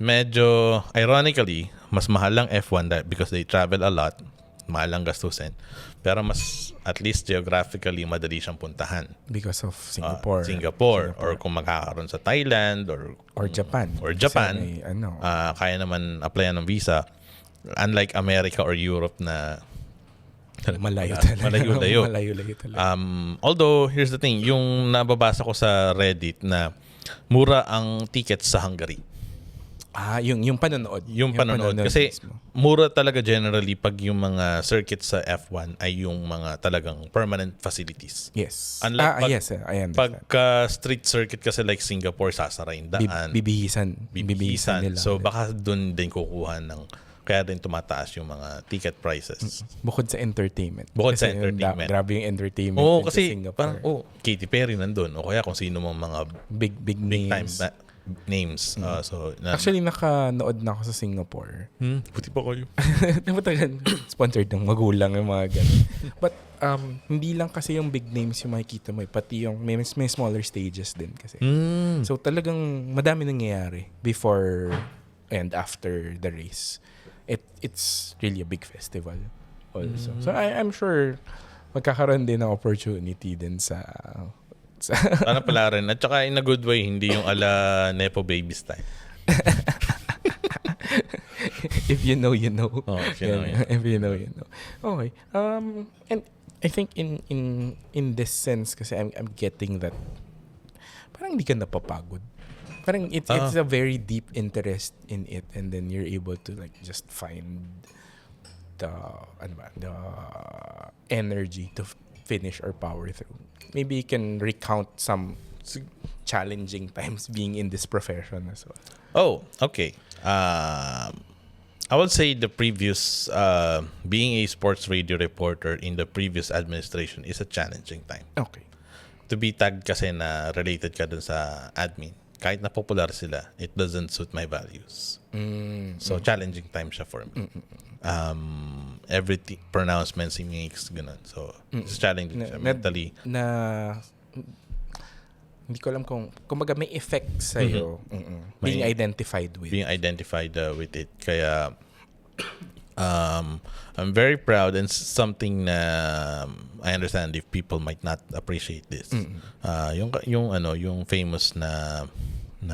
[SPEAKER 1] Medyo, ironically, mas mahal lang F1 because they travel a lot. Mahal lang gastusin. Pero mas, at least geographically, madali siyang puntahan.
[SPEAKER 2] Because of Singapore.
[SPEAKER 1] Or kung makakaroon sa Thailand
[SPEAKER 2] or Japan.
[SPEAKER 1] Kasi kaya naman applyan ng visa. Unlike America or Europe na
[SPEAKER 2] malayo talaga.
[SPEAKER 1] Although, here's the thing. Yung nababasa ko sa Reddit na mura ang tickets sa Hungary.
[SPEAKER 2] Yung panonood.
[SPEAKER 1] Yung panonood. Kasi mura talaga generally pag yung mga circuits sa F1 ay yung mga talagang permanent facilities.
[SPEAKER 2] Yes.
[SPEAKER 1] Unlike
[SPEAKER 2] yes, I understand.
[SPEAKER 1] Pagka street circuit kasi like Singapore, sasara yung daan.
[SPEAKER 2] Bibihisan nila.
[SPEAKER 1] So baka dun din kukuha ng kaya din tumataas yung mga ticket prices.
[SPEAKER 2] Bukod sa entertainment. Grabe yung entertainment
[SPEAKER 1] kasi
[SPEAKER 2] sa Singapore.
[SPEAKER 1] parang, Katy Perry nandun. O kaya kung sino mong mga
[SPEAKER 2] big names.
[SPEAKER 1] Names.
[SPEAKER 2] Actually, nakanood na ako sa Singapore.
[SPEAKER 1] Buti pa kayo.
[SPEAKER 2] Sponsored ng magulang yung mga ganun. But hindi lang kasi yung big names yung makikita mo. Pati yung may smaller stages din kasi. So talagang madami nangyayari before and after the race. It's really a big festival also. So I'm sure magkakaroon din ng opportunity din sa
[SPEAKER 1] Sana pala rin. At saka in a good way, hindi yung ala Nepo Babies time.
[SPEAKER 2] If you know, you know.
[SPEAKER 1] If you know, you know.
[SPEAKER 2] Okay. And I think in this sense, kasi I'm getting that parang hindi ka napapagod. Parang it's a very deep interest in it, and then you're able to like just find the energy to finish or power through. Maybe you can recount some challenging times being in this profession as well.
[SPEAKER 1] Oh, okay. I would say the previous, being a sports radio reporter in the previous administration is a challenging time.
[SPEAKER 2] Okay.
[SPEAKER 1] To be tagged kasi na related ka dun sa admin, kahit na popular sila, it doesn't suit my values. So, challenging time siya for me. Every pronouncements he makes, ganun. So, it's challenging siya mentally.
[SPEAKER 2] Hindi ko alam kung kumbaga may effect sa'yo being identified with.
[SPEAKER 1] Being identified with it. Kaya, I'm very proud, and something na I understand if people might not appreciate this. Yung famous na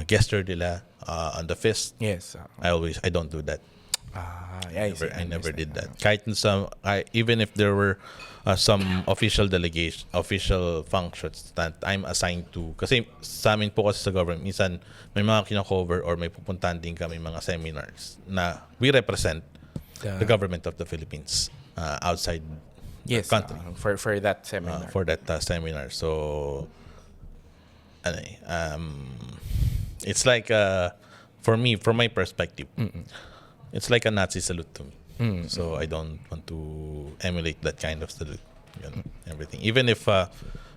[SPEAKER 1] gesture nila on the fist.
[SPEAKER 2] Yes.
[SPEAKER 1] I don't do that. I never did that. Kahit even if there were some official functions that I'm assigned to. Kasi sa amin po kasi sa government, minsan may mga kina-cover or may pupuntahan din kami mga seminars na we represent the government of the Philippines outside the country.
[SPEAKER 2] For that seminar.
[SPEAKER 1] Seminar. So, it's like, for me, from my perspective, it's like a Nazi salute to me. So I don't want to emulate that kind of salute. Everything. Even if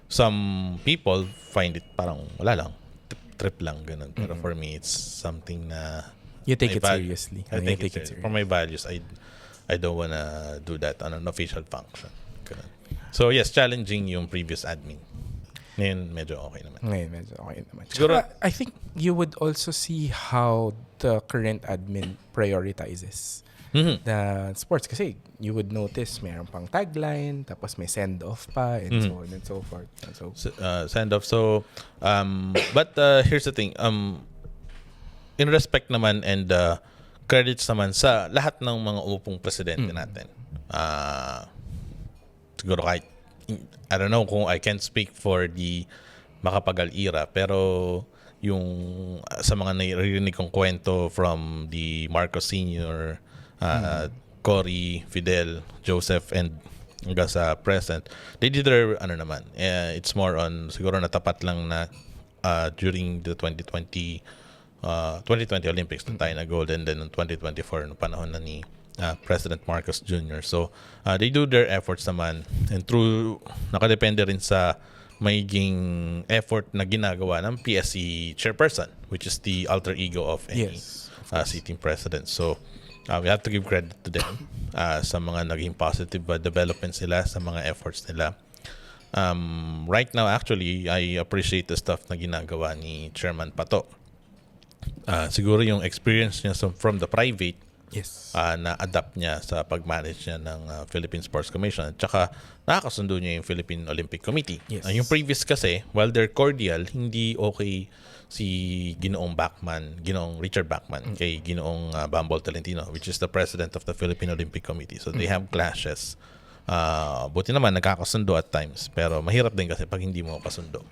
[SPEAKER 1] some people find it parang wala lang, trip lang, ganun. Pero for me, it's something na
[SPEAKER 2] you take it seriously.
[SPEAKER 1] I take it seriously. For my values, I don't wanna do that on an official function. Ganun. So yes, challenging yung previous admin. Ngayon, medyo okay naman.
[SPEAKER 2] Siguro, I think you would also see how the current admin prioritizes the sports. Kasi you would notice mayroon pang tagline, tapos may send-off pa, and so on and so forth.
[SPEAKER 1] Send-off. So, but here's the thing. In respect naman and credits naman sa lahat ng mga upong presidente natin. Siguro kahit I don't know kung I can speak for the Macapagal era, pero yung sa mga naririnig kong kwento from the Marcos Sr., Cory, Fidel, Joseph, and hanggang sa present, they did their naman. It's more on siguro natapat lang na during the 2020 Olympics na tayo na gold, and then 2024 no panahon na ni President Marcos Jr. So, they do their efforts naman, and through, nakadepende rin sa magiging effort na ginagawa ng PSC chairperson, which is the alter ego of any sitting president. So, we have to give credit to them sa mga naging positive developments nila, sa mga efforts nila. Right now, actually, I appreciate the stuff na ginagawa ni Chairman Pato. Siguro yung experience niya from the private, na-adapt niya sa pag-manage niya ng Philippine Sports Commission. At saka, nakakasundo niya yung Philippine Olympic Committee. Yung previous kasi, while they're cordial, hindi okay si Ginoong Richard Bachman kay Ginoong Bambol Tolentino, which is the president of the Philippine Olympic Committee. So, they have clashes. Buti naman nagkakasundo at times, pero mahirap din kasi pag hindi mo kasundo.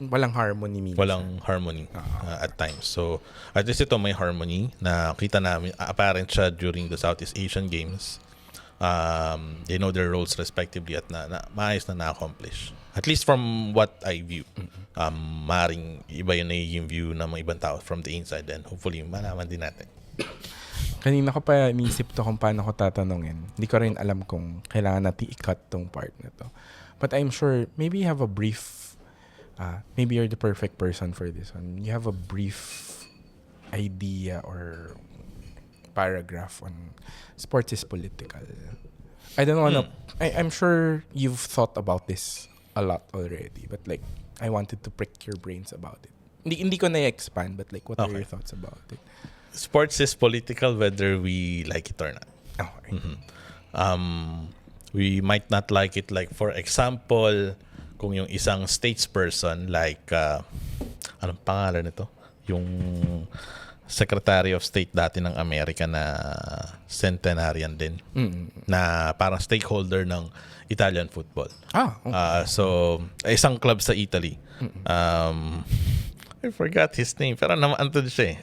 [SPEAKER 2] Walang harmony minsan.
[SPEAKER 1] Walang harmony at times. So at least ito may harmony na kita namin, apparent siya during the Southeast Asian Games. They know their roles respectively at maayos na na-accomplish. At least from what I view. Maring iba yun na yung view ng mga ibang tao from the inside, and hopefully malaman din natin.
[SPEAKER 2] Kanina ko pa iniisip to kung paano ko tatanungin. Hindi ko rin alam kung kailangan natin i-cut tong part na to. But I'm sure, maybe you have a brief, maybe you're the perfect person for this one. You have a brief idea or paragraph on sports is political. I don't know. I'm sure you've thought about this a lot already. But like, I wanted to prick your brains about it. Hindi ko na-expand, but like, what are your thoughts about it?
[SPEAKER 1] Sports is political whether we like it or not. We might not like it. Like, for example, kung yung isang statesperson like, anong pangalan nito? Yung Secretary of State dati ng Amerika na centenarian din, na parang stakeholder ng Italian football. So, isang club sa Italy. I forgot his name, pero naman siya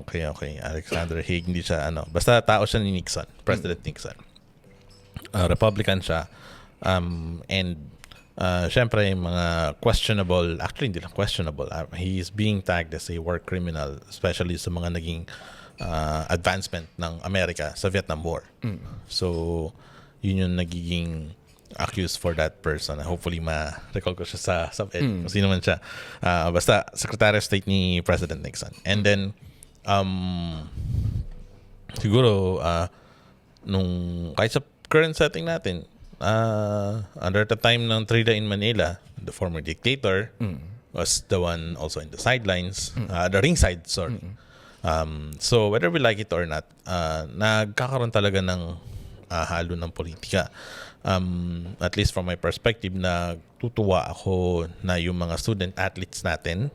[SPEAKER 1] okay. Alexander Haig, hindi siya basta tao siya ni Nixon, President Nixon. Republican siya. And syempre mga questionable, actually hindi lang questionable, he is being tagged as a war criminal, especially sa mga naging advancement ng Amerika sa Vietnam War. So, yun yung nagiging accused for that person. Hopefully ma-recall ko siya sa kung sino man siya. Basta Secretary of State ni President Nixon. And then siguro nung kahit sa current setting natin, under the time ng Trida in Manila, the former dictator was the one also in the sidelines, the ringside, sorry. So whether we like it or not, nagkakaroon talaga ng halo ng politika. At least from my perspective, na tutuwa ako na yung mga student athletes natin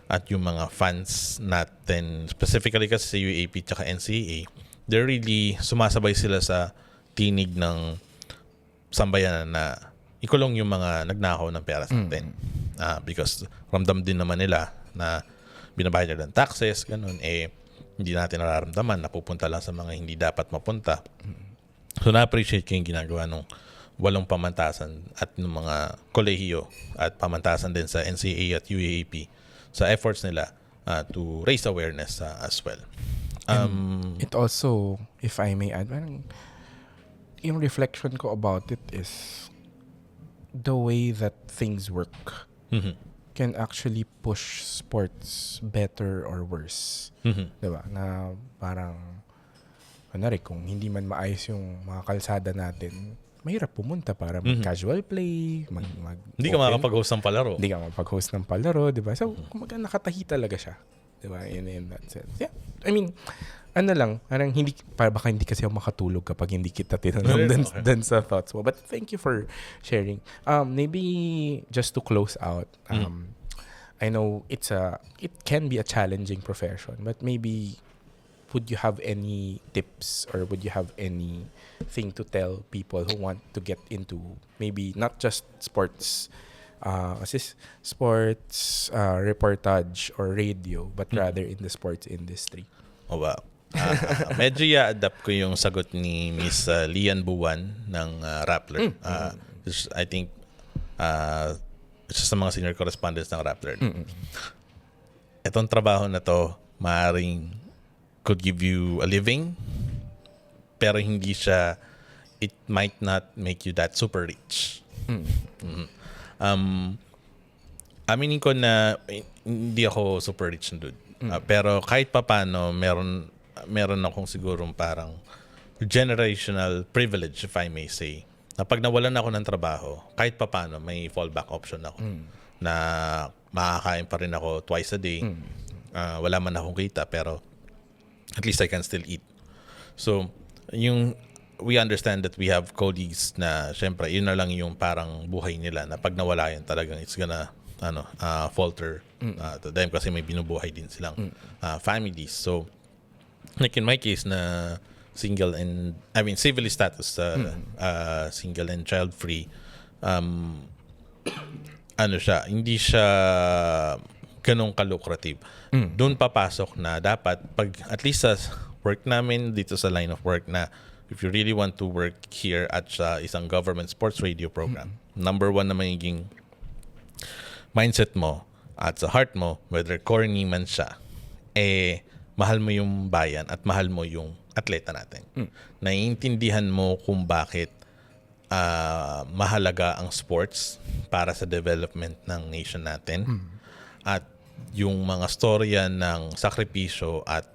[SPEAKER 1] at yung mga fans natin, specifically kasi sa UAP tsaka NCAA, they're really sumasabay sila sa tinig ng sambayanan na ikulong yung mga nagnakaw ng pera sa atin. Because ramdam din naman nila na binabayad nila ng taxes, ganun, hindi natin nararamdaman, napupunta lang sa mga hindi dapat mapunta. So na-appreciate ko yung ginagawa nung walong pamantasan at ng mga kolehiyo at pamantasan din sa NCAA at UAAP sa efforts nila to raise awareness as well.
[SPEAKER 2] It also, if I may add, parang yung reflection ko about it is the way that things work can actually push sports better or worse. Diba? Na parang, kung hindi man maayos yung mga kalsada natin, mahirap pumunta para mag-casual play,
[SPEAKER 1] hindi ka makakapag-host ng palaro.
[SPEAKER 2] Hindi ka makapag-host ng palaro, diba? So, kumaga nakatahi talaga siya. Diba? In that sense. Yeah. I mean, parang baka hindi kasi ako makatulog kapag hindi kita tinanong dun sa thoughts mo. But thank you for sharing. Maybe just to close out, I know it can be a challenging profession, but maybe would you have any tips or would you have anything to tell people who want to get into maybe not just sports, reportage or radio, but rather in the sports industry?
[SPEAKER 1] Oh, wow. Medyo i-adapt ko yung sagot ni Miss Lian Buwan ng Rappler. I think isa sa mga senior correspondents ng Rappler. Itong trabaho na to maaaring could give you a living, pero hindi siya, it might not make you that super rich. Aminin ko na hindi ako super rich na dude. Pero kahit papaano, meron akong sigurong parang generational privilege, if I may say, na pag nawalan ako ng trabaho, kahit papaano, may fallback option ako. Na makakain pa rin ako twice a day. Wala man akong kita, pero at least I can still eat. So, we understand that we have colleagues na, syempre, yun na lang yung parang buhay nila na pag nawala yun talagang it's gonna falter to them kasi may binubuhay din silang families. So, like in my case na civilly status, single and child-free, hindi siya ganong ka-lucrative. Doon papasok na dapat, pag at least sa work namin, dito sa line of work na, if you really want to work here at sa isang government sports radio program, number one na magiging mindset mo at sa heart mo, whether corny man siya, mahal mo yung bayan at mahal mo yung atleta natin. Naiintindihan mo kung bakit mahalaga ang sports para sa development ng nation natin. At yung mga storya ng sakripisyo at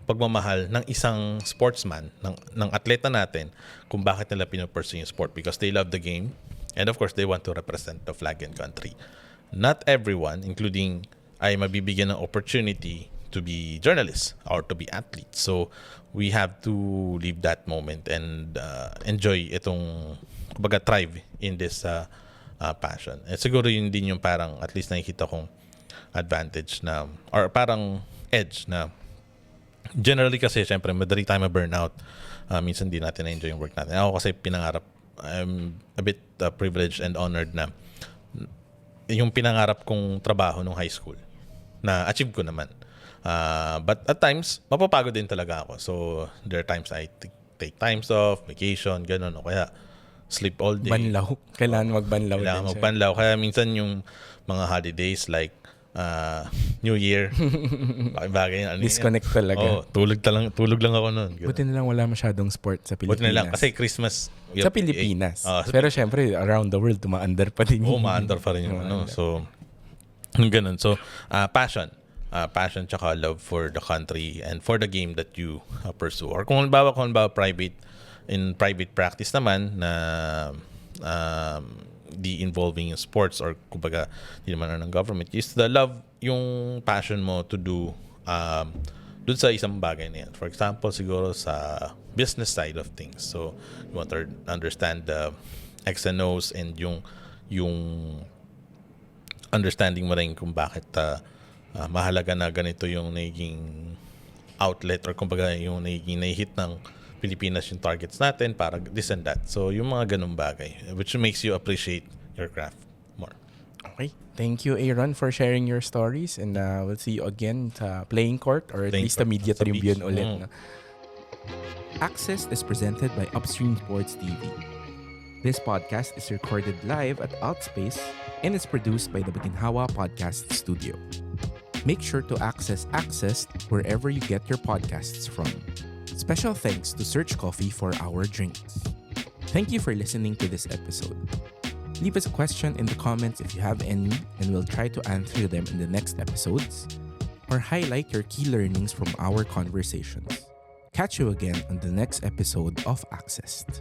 [SPEAKER 1] pagmamahal ng isang sportsman, ng atleta natin, kung bakit nila pinupursue yung sport, because they love the game and of course they want to represent the flag and country. Not everyone, including ay mabibigyan ng opportunity to be journalists or to be athletes. So we have to leave that moment and enjoy itong kumbaga thrive in this passion. At siguro yun din yung parang at least nakikita kong advantage na or parang edge na generally kasi syempre madali tayo ma-burnout. Minsan di natin na-enjoy yung work natin. Ako kasi pinangarap, I'm a bit privileged and honored na yung pinangarap kong trabaho nung high school na achieve ko naman. But at times, mapapagod din talaga ako. So, there are times I take times off, vacation, ganun. O kaya, sleep all day.
[SPEAKER 2] Banlaw. Kailangan magbanlaw.
[SPEAKER 1] Kailangan magbanlaw. Kaya minsan yung mga holidays like New Year, bagay yan.
[SPEAKER 2] Disconnect talaga.
[SPEAKER 1] Tulog lang ako nun.
[SPEAKER 2] Buti na lang wala masyadong sport sa Pilipinas.
[SPEAKER 1] Buti na lang. Kasi Christmas.
[SPEAKER 2] Sa Pilipinas. Pero syempre, around the world, tumaandar pa din.
[SPEAKER 1] Maandar pa rin yung So, ganun. So, passion tsaka love for the country and for the game that you pursue. Or kung halimbawa private practice naman na di involving in sports or kumbaga di naman ng government, is the love, yung passion mo to do dun sa isang bagay na yan. For example, siguro sa business side of things. So, you want to understand the X and O's and yung understanding mo rin kung bakit mahalaga na ganito yung naging outlet or kumbaga yung naging nahihit ng Pilipinas yung targets natin para this and that. So yung mga ganung bagay which makes you appreciate your craft more.
[SPEAKER 2] Okay. Thank you, Aaron, for sharing your stories. And we'll see you again sa Playing Court or at
[SPEAKER 1] Playing
[SPEAKER 2] least the
[SPEAKER 1] Court
[SPEAKER 2] Media
[SPEAKER 1] sa
[SPEAKER 2] Tribune
[SPEAKER 1] beach.
[SPEAKER 2] ulit.
[SPEAKER 1] Mm.
[SPEAKER 2] No?
[SPEAKER 3] Access is presented by Upstream Sports TV. This podcast is recorded live at Outspace and is produced by the Butinhawa Podcast Studio. Make sure to access wherever you get your podcasts from. Special thanks to Search Coffee for our drinks. Thank you for listening to this episode. Leave us a question in the comments if you have any, and we'll try to answer them in the next episodes, or highlight your key learnings from our conversations. Catch you again on the next episode of Accessed.